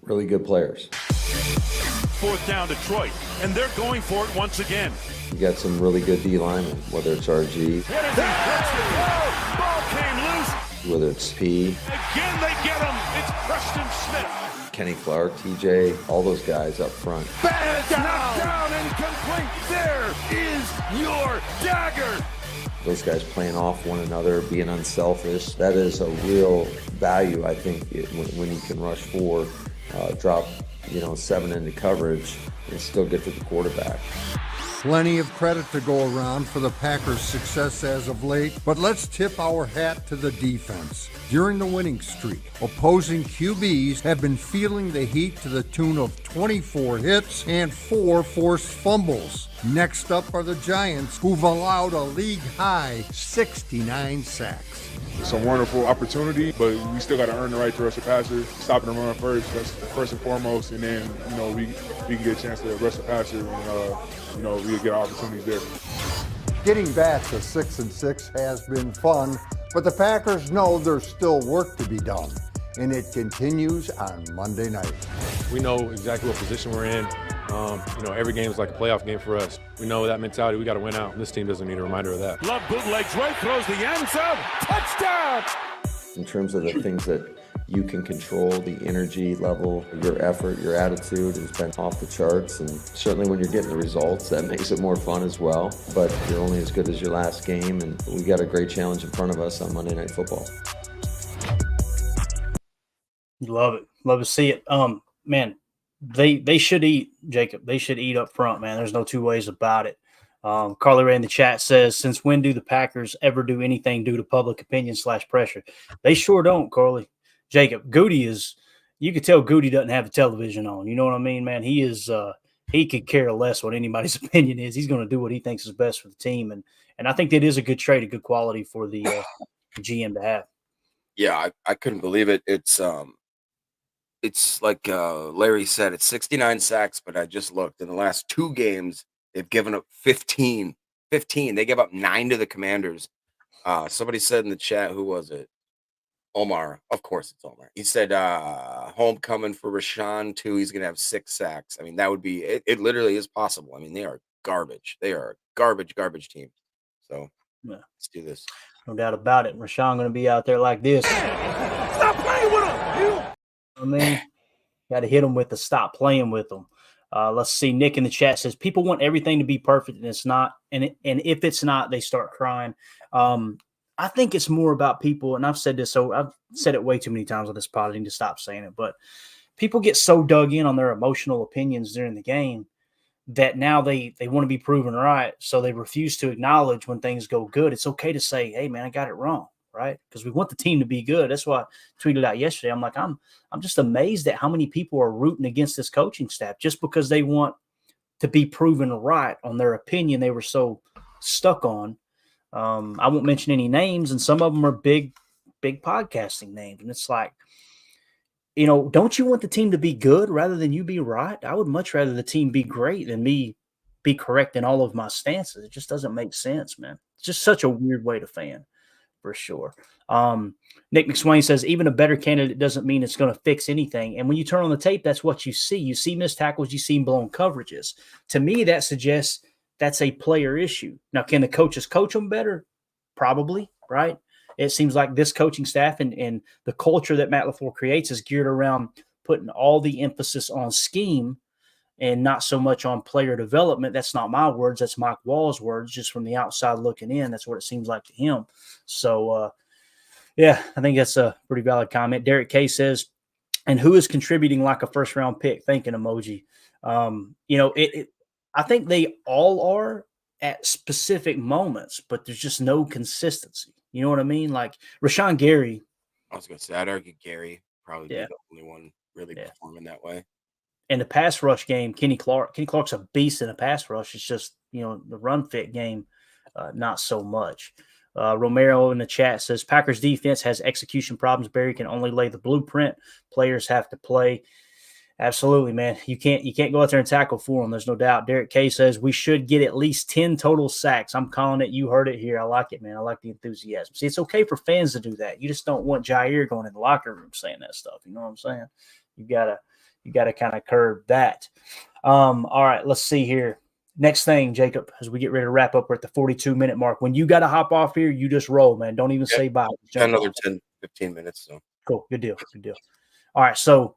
[SPEAKER 7] Really good players.
[SPEAKER 8] 4th down Detroit, and they're going for it once again.
[SPEAKER 7] You got some really good D linemen, whether it's RG,
[SPEAKER 8] Ball came loose.
[SPEAKER 7] whether it's P,
[SPEAKER 8] Again they get him. It's Preston Smith.
[SPEAKER 7] Kenny Clark, TJ, all those guys up front.
[SPEAKER 8] It's knocked down and complete. There is your dagger.
[SPEAKER 7] Those guys playing off one another, being unselfish, that is a real value, I think, when you can rush 4, drop 7 into coverage and still get to the quarterback.
[SPEAKER 9] Plenty of credit to go around for the Packers' success as of late, but let's tip our hat to the defense. During the winning streak, opposing QBs have been feeling the heat to the tune of 24 hits and 4 forced fumbles. Next up are the Giants, who've allowed a league-high 69 sacks.
[SPEAKER 10] It's a wonderful opportunity, but we still got to earn the right to rush the passer, stopping the run first. That's first and foremost, and then we can get a chance to rush the passer, and we get our opportunities there.
[SPEAKER 9] Getting back to 6-6 has been fun, but the Packers know there's still work to be done, and it continues on Monday night.
[SPEAKER 11] We know exactly what position we're in. Every game is like a playoff game for us. We know that mentality. We got to win out. This team doesn't need a reminder of that.
[SPEAKER 8] Love bootlegs right, throws the end zone. Touchdown!
[SPEAKER 7] In terms of the things that you can control, the energy level, your effort, your attitude has been off the charts. And certainly when you're getting the results, that makes it more fun as well. But you're only as good as your last game, and we got a great challenge in front of us on Monday Night Football.
[SPEAKER 1] Love it. Love to see it. Man, they should eat, Jacob. They should eat up front, man. There's no 2 ways about it. Carly Ray in the chat says, since when do the Packers ever do anything due to public opinion / pressure? They sure don't, Carly. Jacob, Goody is – you could tell Goody doesn't have the television on. You know what I mean, man? He is he could care less what anybody's opinion is. He's going to do what he thinks is best for the team. And I think that is a good trade, a good quality for the GM to have.
[SPEAKER 2] Yeah, I couldn't believe it. It's like Larry said, it's 69 sacks, but I just looked. In the last 2 games, they've given up 15. They gave up 9 to the Commanders. Somebody said in the chat, who was it? Omar. Of course it's Omar. He said homecoming for Rashawn, too. He's going to have 6 sacks. I mean, that would be – it literally is possible. I mean, they are garbage. They are a garbage team. So let's do this.
[SPEAKER 1] No doubt about it. Rashawn going to be out there like this. Stop playing with him! I mean, got to hit them with the stop playing with them. Let's see. Nick in the chat says people want everything to be perfect, and it's not. And if it's not, they start crying. I think it's more about people, and I've said this, so I've said it way too many times on this pod. I need to stop saying it, but people get so dug in on their emotional opinions during the game that now they want to be proven right, so they refuse to acknowledge when things go good. It's okay to say, "Hey, man, I got it wrong," right? Because we want the team to be good. That's why I tweeted out yesterday. I'm like, I'm just amazed at how many people are rooting against this coaching staff just because they want to be proven right on their opinion they were so stuck on. I won't mention any names, and some of them are big podcasting names, and it's like, don't you want the team to be good rather than you be right? I would much rather the team be great than me be correct in all of my stances. It just doesn't make sense, man. It's just such a weird way to fan, for sure. Nick McSwain says, even a better candidate doesn't mean it's going to fix anything. And when you turn on the tape, that's what you see. You see missed tackles, you see blown coverages. To me, that suggests that's a player issue. Now, can the coaches coach them better? Probably, right? It seems like this coaching staff and the culture that Matt LaFleur creates is geared around putting all the emphasis on scheme and not so much on player development. That's not my words. That's Mike Wall's words, just from the outside looking in. That's what it seems like to him. So, yeah, I think that's a pretty valid comment. Derek K says, and who is contributing like a first-round pick? Thinking emoji. I think they all are at specific moments, but there's just no consistency. You know what I mean? Like Rashawn Gary.
[SPEAKER 2] I was going to say, I'd argue Gary probably be the only one really performing that way.
[SPEAKER 1] In the pass rush game, Kenny Clark's a beast in the pass rush. It's just, the run fit game, not so much. Romero in the chat says Packers defense has execution problems. Barry can only lay the blueprint. Players have to play. Absolutely, man. You can't go out there and tackle for them. There's no doubt. Derek K says we should get at least 10 total sacks. I'm calling it. You heard it here. I like it, man. I like the enthusiasm. See, it's okay for fans to do that. You just don't want Jaire going in the locker room saying that stuff. You know what I'm saying? You gotta kind of curb that. All right, let's see here. Next thing, Jacob, as we get ready to wrap up, we're at the 42-minute mark. When you got to hop off here, you just roll, man. Don't even say bye.
[SPEAKER 2] Another 10, 15 minutes. So
[SPEAKER 1] cool. Good deal. All right, so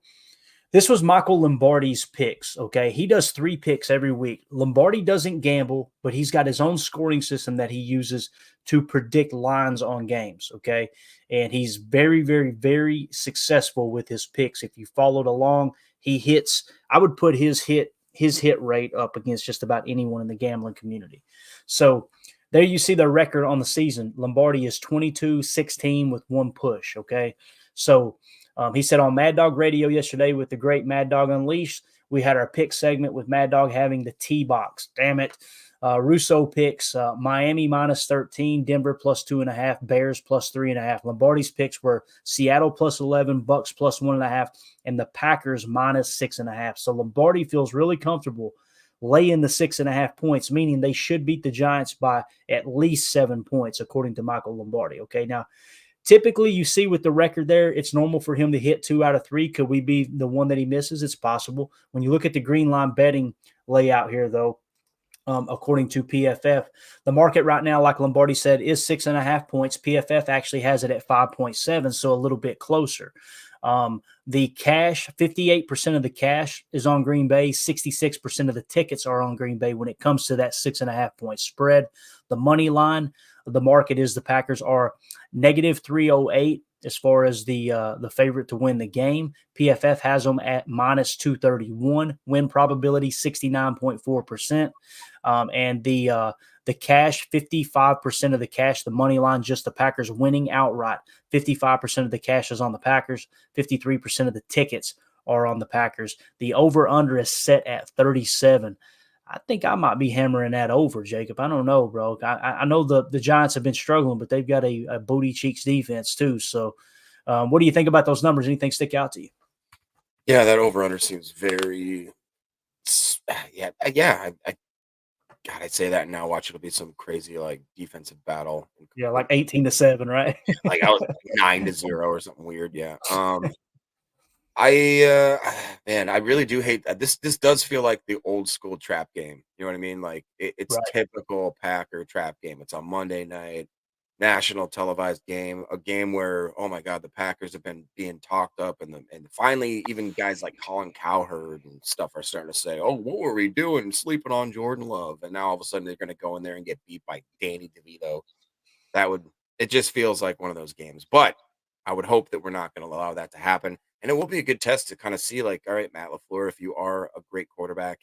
[SPEAKER 1] this was Michael Lombardi's picks, okay? He does 3 picks every week. Lombardi doesn't gamble, but he's got his own scoring system that he uses to predict lines on games, okay? And he's very, very, very successful with his picks. If you followed along, he hits – I would put his hit rate up against just about anyone in the gambling community. So there you see the record on the season. Lombardi is 22-16 with 1 push, okay? So – he said on Mad Dog Radio yesterday with the great Mad Dog Unleashed, we had our pick segment with Mad Dog having the T-box. Damn it. Russo picks Miami -13, Denver +2.5, Bears +3.5. Lombardi's picks were Seattle +11, Bucks +1.5, and the Packers -6.5. So Lombardi feels really comfortable laying the 6.5 points, meaning they should beat the Giants by at least 7 points, according to Michael Lombardi. Okay, now, typically, you see with the record there, it's normal for him to hit 2 out of 3. Could we be the one that he misses? It's possible. When you look at the green line betting layout here, though, according to PFF, the market right now, like Lombardi said, is 6.5 points. PFF actually has it at 5.7, so a little bit closer. The cash, 58% of the cash is on Green Bay. 66% of the tickets are on Green Bay when it comes to that 6.5 point spread. The money line, the market is the Packers are -308 as far as the favorite to win the game. PFF has them at -231. Win probability 69.4%. And the cash, 55% of the cash, the money line, just the Packers winning outright. 55% of the cash is on the Packers. 53% of the tickets are on the Packers. The over-under is set at 37. I think I might be hammering that over, Jacob. I don't know, bro. I know the Giants have been struggling, but they've got a booty cheeks defense too. So what do you think about those numbers? Anything stick out to you?
[SPEAKER 2] Yeah, that over-under seems very God, I'd say that now. Watch, it'll be some crazy like defensive battle.
[SPEAKER 1] Yeah, like 18-7, right?
[SPEAKER 2] Like I was 9-0 or something weird. Yeah. I really do hate that. This does feel like the old school trap game. You know what I mean? Like it's
[SPEAKER 1] Right.
[SPEAKER 2] typical Packer trap game. It's on Monday night. national televised game, a game where, oh my God, the Packers have been being talked up, and finally even guys like Colin Cowherd and stuff are starting to say, oh, what were we doing sleeping on Jordan Love? And now all of a sudden they're going to go in there and get beat by Danny DeVito. It just feels like one of those games. But I would hope that we're not going to allow that to happen. And it will be a good test to kind of see, like, all right, Matt LaFleur, if you are a great quarterback,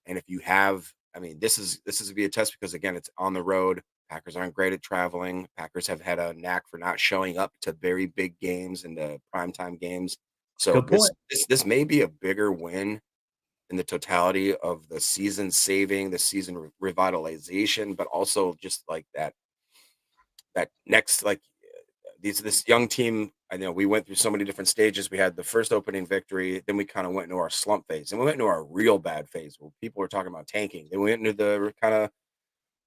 [SPEAKER 2] and if you have, I mean, this is to be a test because, again, it's on the road. Packers aren't great at traveling. Packers have had a knack for not showing up to very big games and the primetime games. So
[SPEAKER 1] Good point.
[SPEAKER 2] this may be a bigger win in the totality of the season saving, the season revitalization, but also just like that next, like, this young team. I know we went through so many different stages. We had the first opening victory, then we kind of went into our slump phase, and we went into our real bad phase where people were talking about tanking. Then we went into the kind of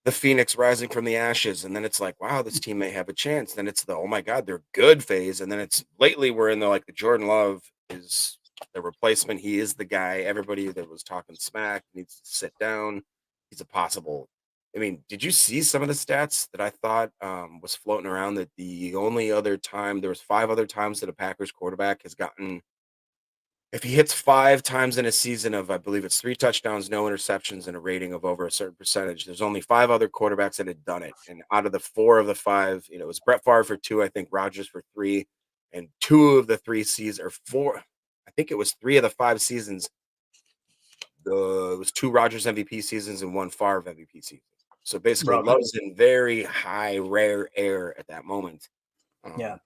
[SPEAKER 2] the phoenix rising from the ashes, and then it's like, wow, this team may have a chance. Then it's the, oh my God, they're good phase, and then it's lately we're in the, like, the Jordan Love is the replacement. He is the guy. Everybody that was talking smack needs to sit down. He's a possible. I mean, did you see some of the stats that I thought was floating around, that the only other time, there was 5 other times that a Packers quarterback has gotten, if he hits 5 times in a season of, I believe it's 3 touchdowns, no interceptions, and a rating of over a certain percentage, there's only 5 other quarterbacks that had done it. And out of the 4 of the 5, it was Brett Favre for 2, I think Rodgers for 3, and 2 of the 3 seasons, or 4, I think it was 3 of the 5 seasons. It was 2 Rodgers MVP seasons and 1 Favre MVP season. So basically,
[SPEAKER 1] Bro,
[SPEAKER 2] Love's in very high, rare air at that moment.
[SPEAKER 1] Yeah.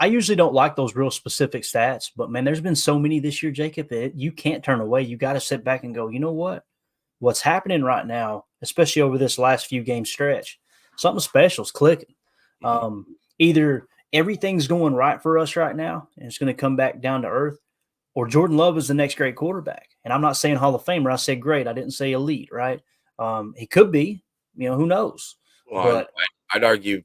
[SPEAKER 1] I usually don't like those real specific stats, but man, there's been so many this year, Jacob, that you can't turn away. You got to sit back and go, you know what? What's happening right now, especially over this last few game stretch, something special is clicking. Either everything's going right for us right now and it's going to come back down to earth, or Jordan Love is the next great quarterback. And I'm not saying Hall of Famer. I said great. I didn't say elite, right? He could be. Who knows?
[SPEAKER 2] Well,
[SPEAKER 1] But
[SPEAKER 2] I'd argue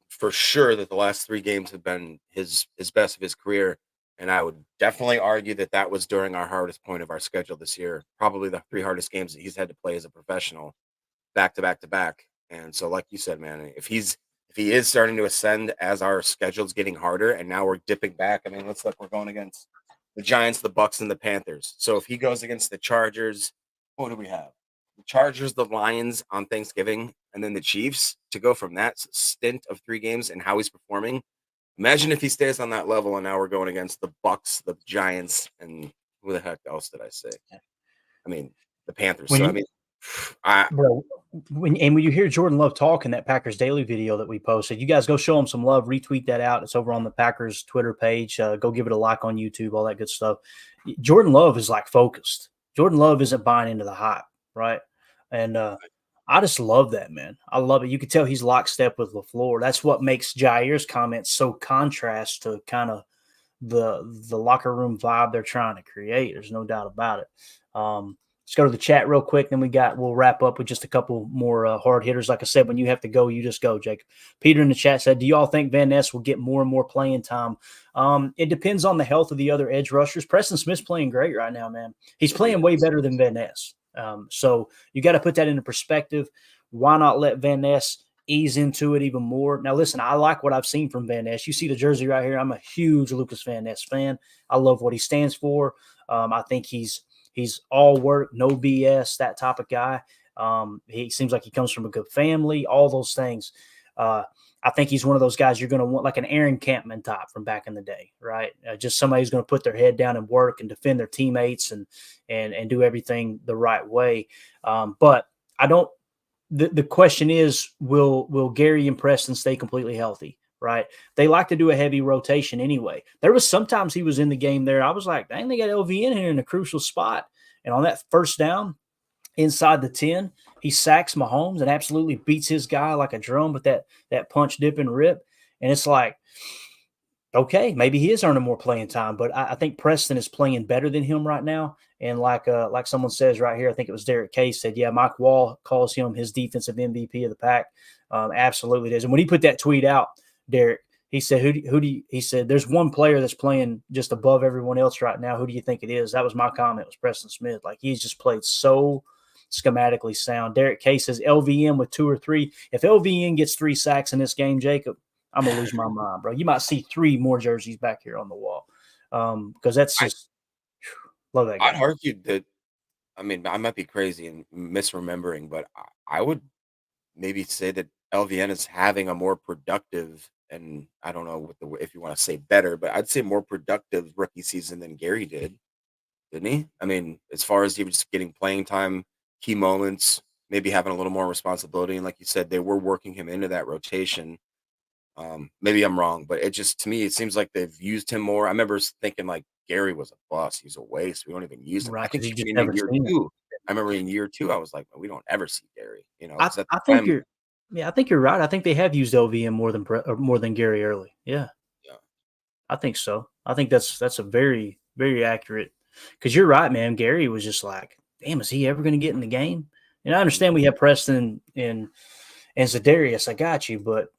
[SPEAKER 2] for sure that the last 3 games have been his best of his career, and I would definitely argue that that was during our hardest point of our schedule this year. Probably the 3 hardest games that he's had to play as a professional, back to back to back. And so, like you said, man, if he is starting to ascend as our schedule's getting harder, and now we're dipping back. I mean, let's look. We're going against the Giants, the Bucks, and the Panthers. So if he goes against the Chargers, what do we have? The Chargers, the Lions on Thanksgiving, and then the Chiefs, to go from that stint of 3 games and how he's performing. Imagine if he stays on that level, and now we're going against the Bucks, the Giants, and who the heck else did I say? I mean, the Panthers.
[SPEAKER 1] Bro, when you hear Jordan Love talk in that Packers Daily video that we posted, you guys go show him some love, retweet that out. It's over on the Packers Twitter page. Go give it a like on YouTube, all that good stuff. Jordan Love is like focused. Jordan Love isn't buying into the hype, right? And I just love that, man. I love it. You could tell he's lockstep with LaFleur. That's what makes Jaire's comments so contrast to kind of the locker room vibe they're trying to create. There's no doubt about it. Let's go to the chat real quick. Then we'll wrap up with just a couple more hard hitters. Like I said, when you have to go, you just go, Jacob. Peter in the chat said, do y'all think Van Ness will get more and more playing time? It depends on the health of the other edge rushers. Preston Smith's playing great right now, man. He's playing way better than Van Ness. So you got to put that into perspective. Why not let Van Ness ease into it even more? Now, listen, I like what I've seen from Van Ness. You see the jersey right here. I'm a huge Lucas Van Ness fan. I love what he stands for. I think he's all work, no BS, that type of guy. He seems like he comes from a good family, all those things. I think he's one of those guys you're going to want, like an Aaron Campman type from back in the day, right? Just somebody who's going to put their head down and work and defend their teammates and do everything the right way. But I don't. The question is, will Gary and Preston stay completely healthy? Right? They like to do a heavy rotation anyway. There was sometimes he was in the game there. I was like, dang, they got LV in here in a crucial spot. And on that first down inside the 10, he sacks Mahomes and absolutely beats his guy like a drum with that punch, dip, and rip. And it's like, okay, maybe he is earning more playing time, but I think Preston is playing better than him right now. And like someone says right here, I think it was Derek Case said, yeah, Mike Wall calls him his defensive MVP of the pack. Absolutely it is. And when he put that tweet out, Derek, he said, he said, there's one player that's playing just above everyone else right now. Who do you think it is? That was my comment, was Preston Smith. Like, he's just played so schematically sound. Derek Case says LVM with 2 or 3. If LVM gets 3 sacks in this game, Jacob, I'm gonna lose my mind, bro. You might see 3 more jerseys back here on the wall, because that's just love that
[SPEAKER 2] I'd
[SPEAKER 1] guy.
[SPEAKER 2] argue that. I mean, I might be crazy and misremembering, but I would maybe say that LVN is having a more productive, and I don't know what if you want to say better, but I'd say more productive rookie season than Gary did, didn't he? I mean, as far as he was getting playing time, key moments, maybe having a little more responsibility, and like you said, they were working him into that rotation. Maybe I'm wrong, but it just to me it seems like they've used him more. I remember thinking like Gary was a bust, he's a waste. We don't even use him. I
[SPEAKER 1] Right,
[SPEAKER 2] think
[SPEAKER 1] because you just
[SPEAKER 2] in
[SPEAKER 1] never
[SPEAKER 2] year
[SPEAKER 1] seen it.
[SPEAKER 2] 2, I remember in year 2, I was like, we don't ever see Gary, because at
[SPEAKER 1] I
[SPEAKER 2] the
[SPEAKER 1] think
[SPEAKER 2] time,
[SPEAKER 1] I think you're right. I think they have used LVM more than Gary Early. Yeah,
[SPEAKER 2] yeah,
[SPEAKER 1] I think so. I think that's a very, very accurate, because you're right, man. Gary was just like, damn, is he ever going to get in the game? And I
[SPEAKER 2] mhm,
[SPEAKER 1] understand we have Preston and Zadarius. I got you, but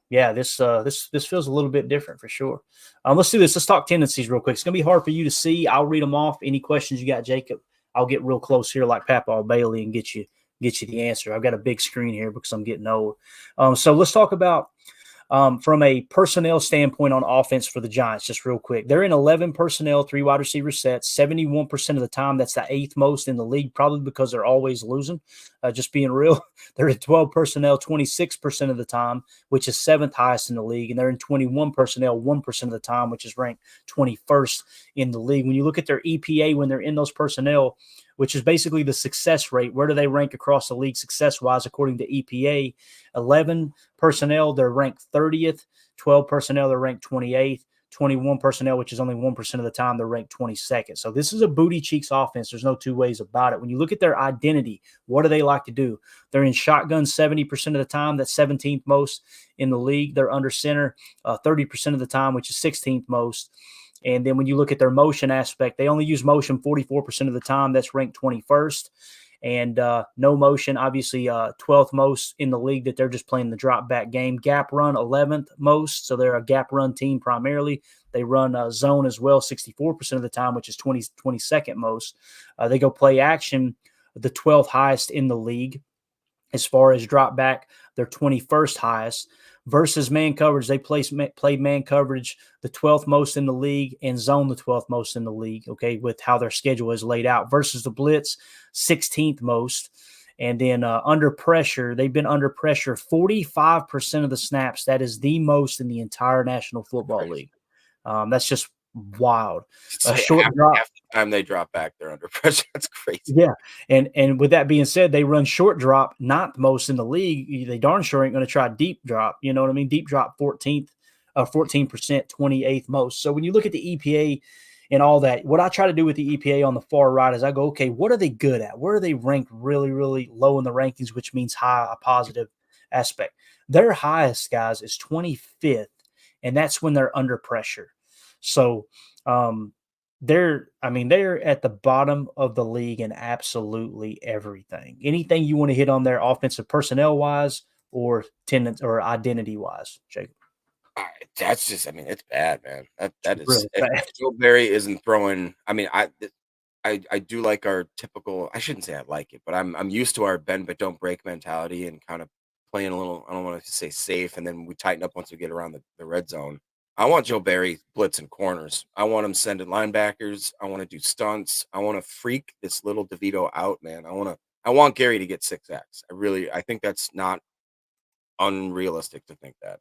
[SPEAKER 1] yeah, this feels a little bit different for sure. Let's do this. Let's talk tendencies real quick. It's gonna be hard for you to see. I'll read them off. Any questions you got, Jacob? I'll get real close here, like Papa Bailey, and get you the answer. I've got a big screen here because I'm getting old. So let's talk about from a personnel standpoint on offense for the Giants, just real quick. They're in 11 personnel, 3 wide receiver sets, 71% of the time. That's the 8th most in the league, probably because they're always losing. Just being real. They're in 12 personnel, 26% of the time, which is 7th highest in the league. And they're in 21 personnel, 1% of the time, which is ranked 21st in the league. When you look at their EPA when they're in those personnel, which is basically the success rate, where do they rank across the league success-wise according to EPA? 11 personnel, they're ranked 30th. 12 personnel, they're ranked 28th. 21 personnel, which is only 1% of the time, they're ranked 22nd. So this is a booty cheeks offense. There's no two ways about it. When you look at their identity, what do they like to do? They're in shotgun 70% of the time. That's 17th most in the league. They're under center 30% of the time, which is 16th most. And then when you look at their motion aspect, they only use motion 44% of the time. That's ranked 21st. And no motion, obviously 12th most in the league that they're just playing the drop back game. Gap run 11th most, so they're a gap run team primarily. They run zone as well 64% of the time, which is 22nd most. They go play action, the 12th highest in the league. As far as drop back, they're 21st highest. Versus man coverage, they played man coverage the 12th most in the league and zone the 12th most in the league, okay, with how their schedule is laid out. Versus the blitz, 16th most. And then under pressure, they've been under pressure 45% of the snaps. That is the most in the entire National Football League. That's just wild. A short drop.
[SPEAKER 2] Half the time they drop back, they're under pressure. That's crazy.
[SPEAKER 1] Yeah, and with that being said, they run short drop, not most in the league. They darn sure ain't going to try deep drop. You know what I mean? Deep drop 14%, 28th most. So when you look at the EPA and all that, what I try to do with the EPA on the far right is I go, okay, what are they good at? Where are they ranked really, really low in the rankings, which means high, a positive aspect. Their highest, guys, is 25th, and that's when they're under pressure. So they're at the bottom of the league in absolutely everything. Anything you want to hit on their offensive personnel wise or tenants or identity wise, Jacob?
[SPEAKER 2] That's just, I mean, it's bad, man. That is
[SPEAKER 1] really bad.
[SPEAKER 2] if Joe Barry isn't throwing. I mean, I do like our typical. I shouldn't say I like it, but I'm used to our bend but don't break mentality and kind of playing a little. I don't want to say safe, and then we tighten up once we get around the red zone. I want Joe Barry blitzing corners. I want him sending linebackers. I want to do stunts. I want to freak this little DeVito out, man. I want Gary to get 6X. I think that's not unrealistic to think that.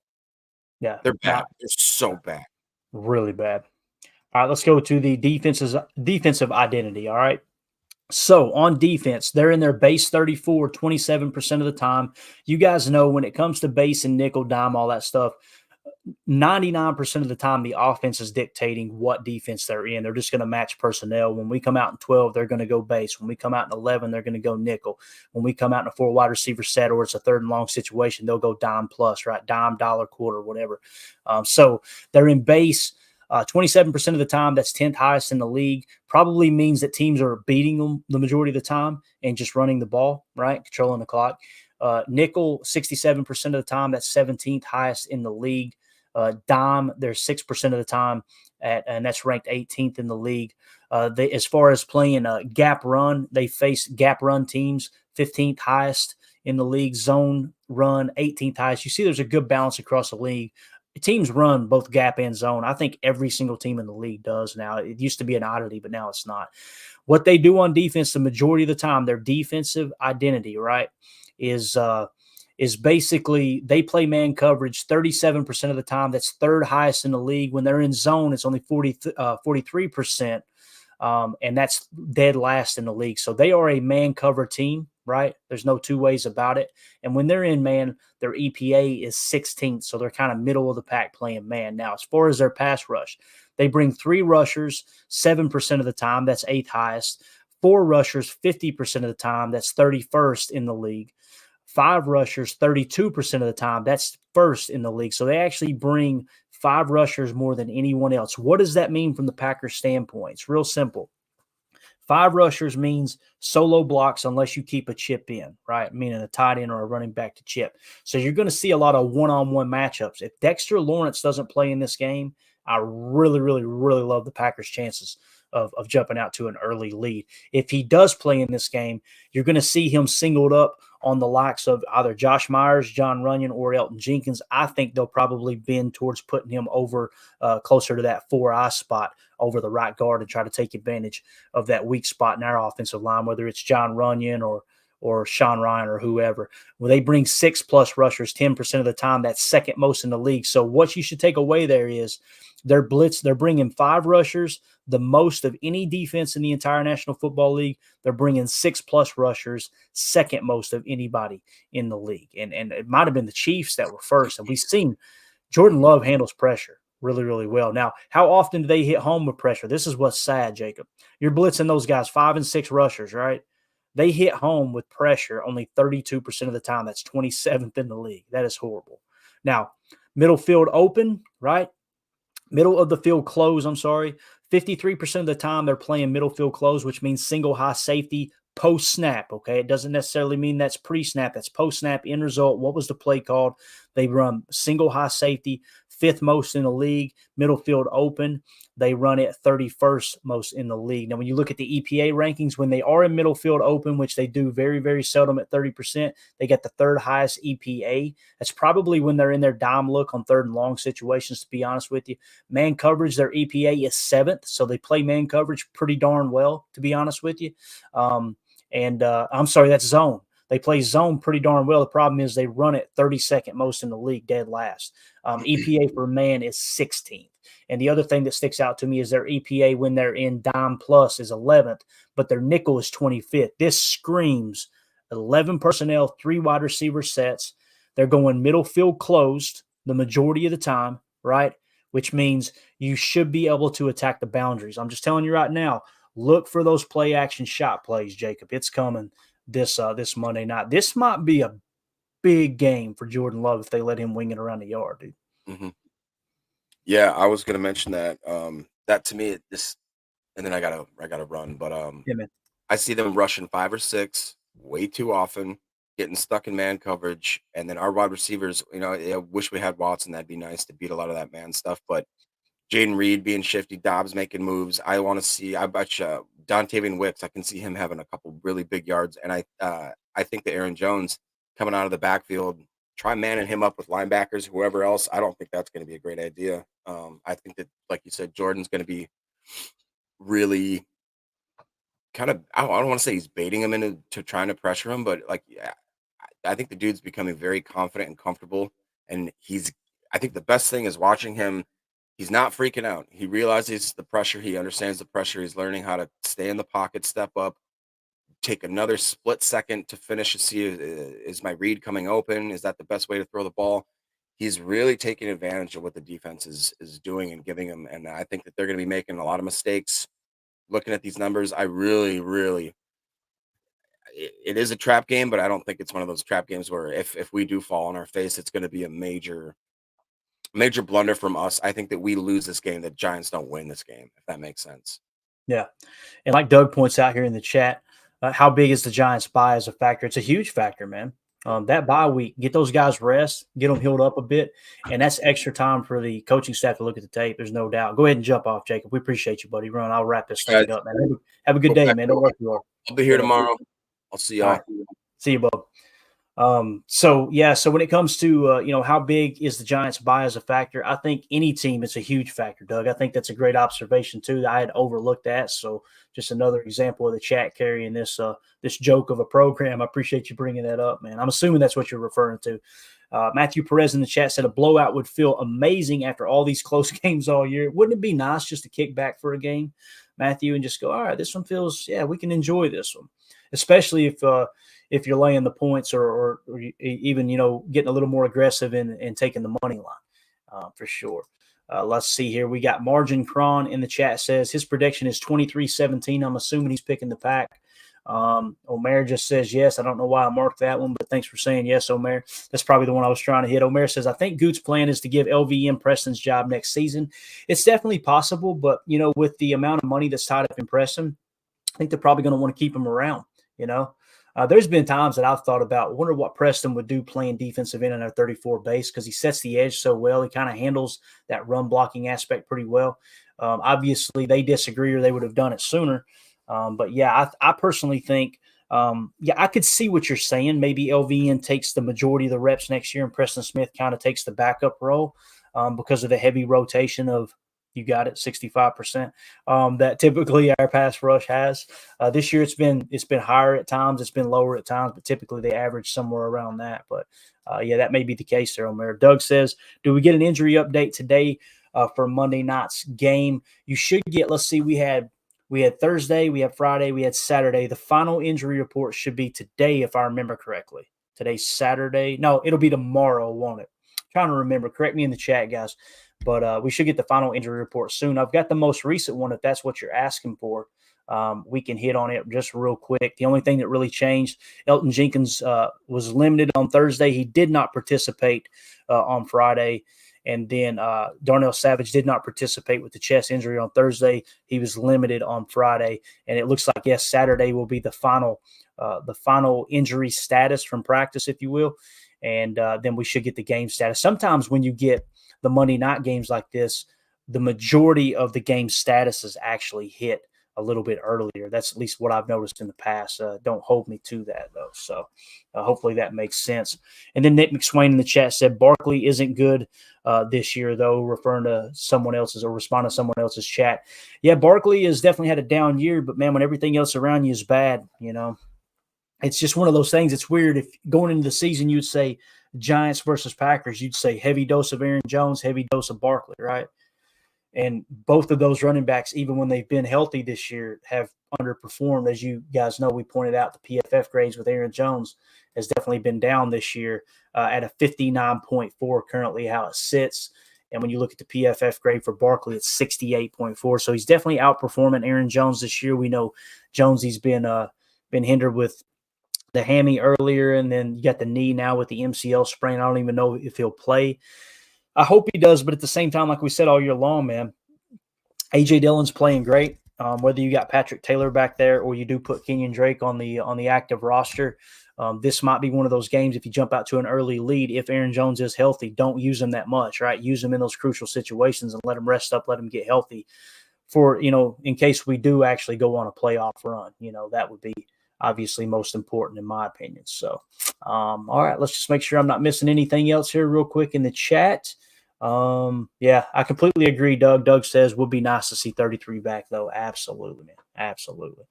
[SPEAKER 1] Yeah,
[SPEAKER 2] They're bad. They're so bad.
[SPEAKER 1] Really bad. All right, let's go to the defensive identity. All right. So on defense, they're in their base 34, 27% of the time. You guys know when it comes to base and nickel, dime, all that stuff, 99% of the time, the offense is dictating what defense they're in. They're just going to match personnel. When we come out in 12, they're going to go base. When we come out in 11, they're going to go nickel. When we come out in a 4 wide receiver set or it's a 3rd and long situation, they'll go dime plus, right? Dime, dollar, quarter, whatever. So they're in base 27% of the time. That's 10th highest in the league. Probably means that teams are beating them the majority of the time and just running the ball, right? Controlling the clock. Nickel, 67% of the time. That's 17th highest in the league. Dime, they're 6% of the time, and that's ranked 18th in the league. As far as playing gap run, they face gap run teams, 15th highest in the league. Zone run, 18th highest. You see there's a good balance across the league. teams run both gap and zone. I think every single team in the league does now. It used to be an oddity, but now it's not. What they do on defense, the majority of the time, their defensive identity, right, is basically they play man coverage 37% of the time. That's third highest in the league. When they're in zone, it's only 43%. And that's dead last in the league. So they are a man cover team, right? There's no two ways about it. And when they're in man, their EPA is 16th. So they're kind of middle of the pack playing man. Now, as far as their pass rush, they bring 3 rushers 7% of the time. That's 8th highest. 4 rushers 50% of the time. That's 31st in the league. 5 rushers 32% of the time. That's first in the league. So they actually bring 5 rushers more than anyone else. What does that mean from the Packers' standpoint? It's real simple. 5 rushers means solo blocks unless you keep a chip in, right? Meaning a tight end or a running back to chip. So you're going to see a lot of one-on-one matchups. If Dexter Lawrence doesn't play in this game, I really, really, really love the Packers' chances of jumping out to an early lead. If he does play in this game, you're going to see him singled up on the likes of either Josh Myers, John Runyon, or Elton Jenkins. I think they'll probably bend towards putting him over closer to that 4-eye spot over the right guard and try to take advantage of that weak spot in our offensive line, whether it's John Runyon or Sean Ryan or whoever. Well, they bring 6+ rushers 10% of the time. That's second most in the league. So what you should take away there is they're bringing 5 rushers, the most of any defense in the entire National Football League. They're bringing 6+ rushers, second most of anybody in the league. And it might have been the Chiefs that were first. And we've seen Jordan Love handles pressure really, really well. Now, how often do they hit home with pressure? This is what's sad, Jacob. You're blitzing those guys, 5 and 6 rushers, right? They hit home with pressure only 32% of the time. That's 27th in the league. That is horrible. Now, middle field open, right? Middle of the field close, 53% of the time they're playing middle field close, which means single high safety post-snap, okay? It doesn't necessarily mean that's pre-snap. That's post-snap, end result. What was the play called? They run single high safety, 5th most in the league, middle field open. They run it 31st most in the league. Now, when you look at the EPA rankings, when they are in middle field open, which they do very, very seldom at 30%, they get the 3rd highest EPA. That's probably when they're in their dime look on 3rd and long situations, to be honest with you. Man coverage, their EPA is 7th, so they play man coverage pretty darn well, to be honest with you. That's zone. They play zone pretty darn well. The problem is they run it 32nd most in the league, dead last. EPA for man is 16th. And the other thing that sticks out to me is their EPA when they're in dime plus is 11th, but their nickel is 25th. This screams 11 personnel, 3 wide receiver sets. They're going middle field closed the majority of the time, right? Which means you should be able to attack the boundaries. I'm just telling you right now, look for those play action shot plays, Jacob. It's coming this Monday night. This might be a big game for Jordan Love if they let him wing it around the yard, dude.
[SPEAKER 2] Mm-hmm. Yeah, I was going to mention that. That to me, and then I gotta run. But
[SPEAKER 1] yeah, man.
[SPEAKER 2] I see them rushing 5 or 6 way too often, getting stuck in man coverage, and then our wide receivers. I wish we had Watson. That'd be nice to beat a lot of that man stuff. But Jaden Reed being shifty, Dobbs making moves. I want to see. I bet you Dontavian Wicks. I can see him having a couple really big yards, and I think that Aaron Jones coming out of the backfield, try manning him up with linebackers, whoever else. I don't think that's going to be a great idea. I think that, like you said, Jordan's going to be really kind of. I don't want to say he's baiting him into trying to pressure him, but I think the dude's becoming very confident and comfortable, and I think the best thing is watching him. He's not freaking out. He realizes the pressure. He understands the pressure. He's learning how to stay in the pocket, step up, take another split second to finish to see, is my read coming open? Is that the best way to throw the ball? He's really taking advantage of what the defense is doing and giving him. And I think that they're going to be making a lot of mistakes. Looking at these numbers, I really, really, it is a trap game, but I don't think it's one of those trap games where if we do fall on our face, it's going to be a major blunder from us. I think that we lose this game, the Giants don't win this game, if that makes sense.
[SPEAKER 1] Yeah. And like Doug points out here in the chat, how big is the Giants' bye as a factor? It's a huge factor, man. That bye week, get those guys rest, get them healed up a bit, and that's extra time for the coaching staff to look at the tape. There's no doubt. Go ahead and jump off, Jacob. We appreciate you, buddy. Run. I'll wrap this thing up, man. Have a good day, man. Don't work too hard.
[SPEAKER 2] I'll be here tomorrow. I'll see y'all.
[SPEAKER 1] Right. See you, bub. So when it comes to how big is the Giants' buy as a factor, I think any team is a huge factor, Doug. I think that's a great observation too. I had overlooked that. So just another example of the chat carrying this joke of a program. I appreciate you bringing that up, man. I'm assuming that's what you're referring to. Matthew Perez in the chat said a blowout would feel amazing after all these close games all year. Wouldn't it be nice just to kick back for a game, Matthew, and just go, all right, this one feels, we can enjoy this one, especially if you're laying the points or even, getting a little more aggressive and taking the money line for sure. Let's see here. We got Margin Cron in the chat says his prediction is 23-17. I'm assuming he's picking the Pack. Omer just says yes. I don't know why I marked that one, but thanks for saying yes, Omer. That's probably the one I was trying to hit. Omer says, I think Goot's plan is to give LVM Preston's job next season. It's definitely possible, but, with the amount of money that's tied up in Preston, I think they're probably going to want to keep him around, There's been times that I've thought about, wonder what Preston would do playing defensive end on our 34 base because he sets the edge so well. He kind of handles that run blocking aspect pretty well. Obviously, they disagree or they would have done it sooner. I personally think, I could see what you're saying. Maybe LVN takes the majority of the reps next year and Preston Smith kind of takes the backup role because of the heavy rotation of, you got it, 65% that typically our pass rush has. This year it's been higher at times, it's been lower at times, but typically they average somewhere around that. But that may be the case there, Omer. Doug says, do we get an injury update today for Monday night's game? You should get, let's see, we had Thursday, we had Friday, we had Saturday. The final injury report should be today, if I remember correctly. Today's Saturday. No, it'll be tomorrow, won't it? I'm trying to remember. Correct me in the chat, guys. But we should get the final injury report soon. I've got the most recent one, if that's what you're asking for. We can hit on it just real quick. The only thing that really changed, Elton Jenkins was limited on Thursday. He did not participate on Friday. And then Darnell Savage did not participate with the chest injury on Thursday. He was limited on Friday. And it looks like, yes, Saturday will be the final injury status from practice, if you will. And then we should get the game status. Sometimes when you get the Monday night games like this, the majority of the game statuses actually hit a little bit earlier. That's at least what I've noticed in the past. Don't hold me to that, though. So hopefully that makes sense. And then Nick McSwain in the chat said Barkley isn't good this year, though, referring to someone else's or responding to someone else's chat. Yeah, Barkley has definitely had a down year, but, man, when everything else around you is bad, it's just one of those things. It's weird. If going into the season you'd say Giants versus Packers, you'd say heavy dose of Aaron Jones, heavy dose of Barkley, right? And both of those running backs, even when they've been healthy this year, have underperformed. As you guys know, we pointed out the PFF grades with Aaron Jones has definitely been down this year at a 59.4 currently how it sits. And when you look at the PFF grade for Barkley, it's 68.4. So he's definitely outperforming Aaron Jones this year. We know Jonesy's been hindered with the hammy earlier, and then you got the knee now with the MCL sprain. I don't even know if he'll play. I hope he does, but at the same time, like we said all year long, man, A.J. Dillon's playing great. Whether you got Patrick Taylor back there or you do put Kenyon Drake on the active roster, this might be one of those games if you jump out to an early lead. If Aaron Jones is healthy, don't use him that much, right? Use him in those crucial situations and let him rest up, let him get healthy for, in case we do actually go on a playoff run. That would be obviously most important in my opinion. So, all right, let's just make sure I'm not missing anything else here real quick in the chat. I completely agree, Doug. Doug says would be nice to see 33 back, though. Absolutely, man. Absolutely.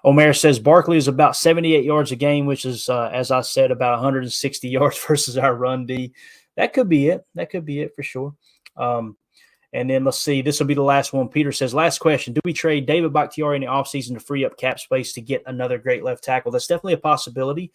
[SPEAKER 1] Omer says Barkley is about 78 yards a game, which is, as I said, about 160 yards versus our run D. That could be it. That could be it for sure. And then let's see. This will be the last one. Peter says, last question. Do we trade David Bakhtiari in the offseason to free up cap space to get another great left tackle? That's definitely a possibility.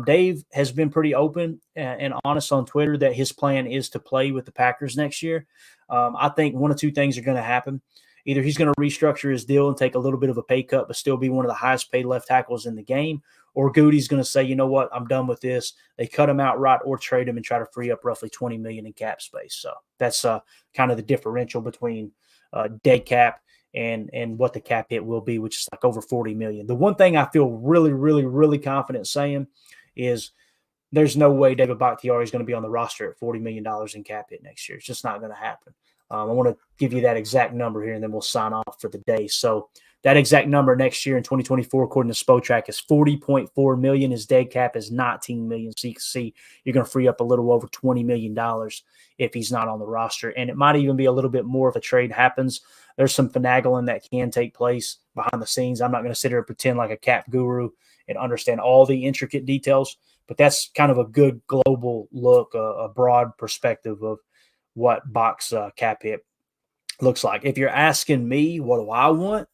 [SPEAKER 1] Dave has been pretty open and honest on Twitter that his plan is to play with the Packers next year. I think one of two things are going to happen. Either he's going to restructure his deal and take a little bit of a pay cut, but still be one of the highest paid left tackles in the game, or Goody's going to say, you know what, I'm done with this. They cut him outright or trade him and try to free up roughly $20 million in cap space. So that's kind of the differential between dead cap and what the cap hit will be, which is like over $40 million. The one thing I feel really, really, really confident saying is there's no way David Bakhtiari is going to be on the roster at $40 million in cap hit next year. It's just not going to happen. I want to give you that exact number here, and then we'll sign off for the day. So That exact number next year in 2024, according to Spotrac, is $40.4 million. His dead cap is $19 million. So you can see you're going to free up a little over $20 million if he's not on the roster. And it might even be a little bit more if a trade happens. There's some finagling that can take place behind the scenes. I'm not going to sit here and pretend like a cap guru and understand all the intricate details, but that's kind of a good global look, a broad perspective of what Bach's cap hit looks like. If you're asking me, what do I want?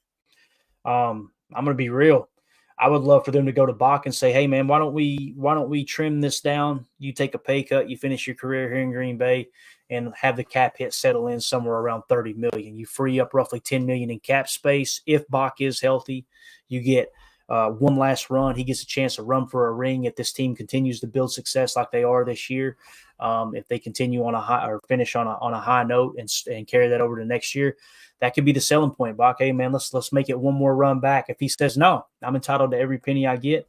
[SPEAKER 1] I'm going to be real. I would love for them to go to Bach and say, hey man, why don't we trim this down? You take a pay cut, you finish your career here in Green Bay, and have the cap hit settle in somewhere around $30 million. You free up roughly $10 million in cap space. If Bach is healthy, you get one last run. He gets a chance to run for a ring if this team continues to build success like they are this year. If they continue on a high or finish on a high note and carry that over to next year, that could be the selling point. Bach, hey man, let's make it one more run back. If he says no, I'm entitled to every penny I get.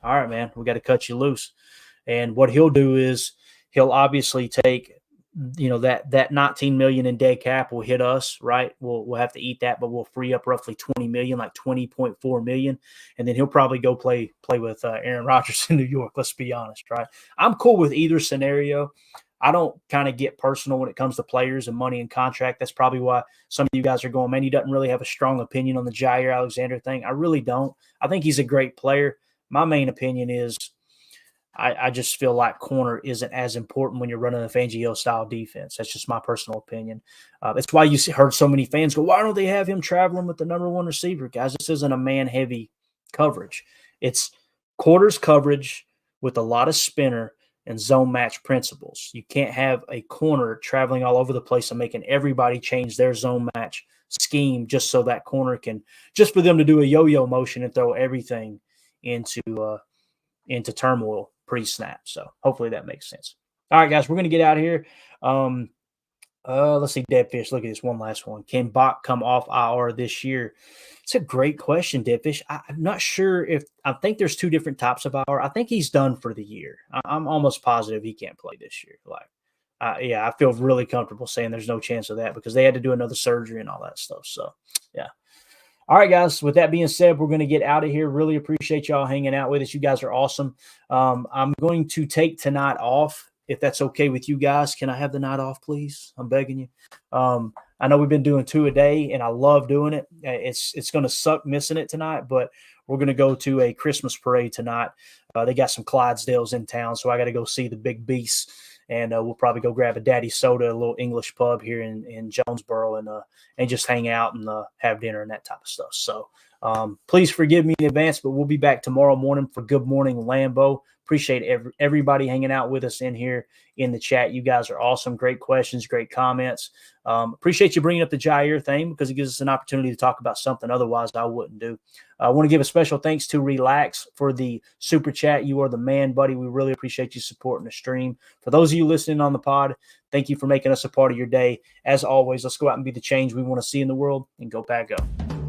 [SPEAKER 1] All right, man, we got to cut you loose. And what he'll do is he'll obviously take, that $19 million in dead cap will hit us, right? We'll have to eat that, but we'll free up roughly $20 million, like $20.4 million. And then he'll probably go play with Aaron Rodgers in New York. Let's be honest, right? I'm cool with either scenario. I don't kind of get personal when it comes to players and money and contract. That's probably why some of you guys are going, man, he doesn't really have a strong opinion on the Jaire Alexander thing. I really don't. I think he's a great player. My main opinion is I just feel like corner isn't as important when you're running a Fangio-style defense. That's just my personal opinion. That's why you heard so many fans go, why don't they have him traveling with the number one receiver? Guys, this isn't a man-heavy coverage. It's quarters coverage with a lot of spinner and zone match principles. You can't have a corner traveling all over the place and making everybody change their zone match scheme just so that corner can – just for them to do a yo-yo motion and throw everything into turmoil pre-snap. So hopefully that makes sense. All right, guys, we're going to get out of here. Let's see, Deadfish. Look at this one last one. Can Bach come off IR this year? It's a great question, Deadfish. I'm not sure I think there's two different types of IR. I think he's done for the year. I'm almost positive he can't play this year. I feel really comfortable saying there's no chance of that because they had to do another surgery and all that stuff. So, yeah. All right, guys, with that being said, we're going to get out of here. Really appreciate y'all hanging out with us. You guys are awesome. I'm going to take tonight off, if that's okay with you guys. Can I have the night off, please? I'm begging you. I know we've been doing 2 a day, and I love doing it. It's going to suck missing it tonight, but we're going to go to a Christmas parade tonight. They got some Clydesdales in town, so I got to go see the big beasts. And we'll probably go grab a daddy soda, a little English pub here in Jonesboro, and just hang out and have dinner and that type of stuff. So please forgive me in advance, but we'll be back tomorrow morning for Good Morning Lambeau. Appreciate everybody hanging out with us in here in the chat. You guys are awesome. Great questions, great comments. Appreciate you bringing up the Jaire thing because it gives us an opportunity to talk about something otherwise I wouldn't do. I want to give a special thanks to Relax for the super chat. You are the man, buddy. We really appreciate you supporting the stream. For those of you listening on the pod, thank you for making us a part of your day. As always, let's go out and be the change we want to see in the world and go back up.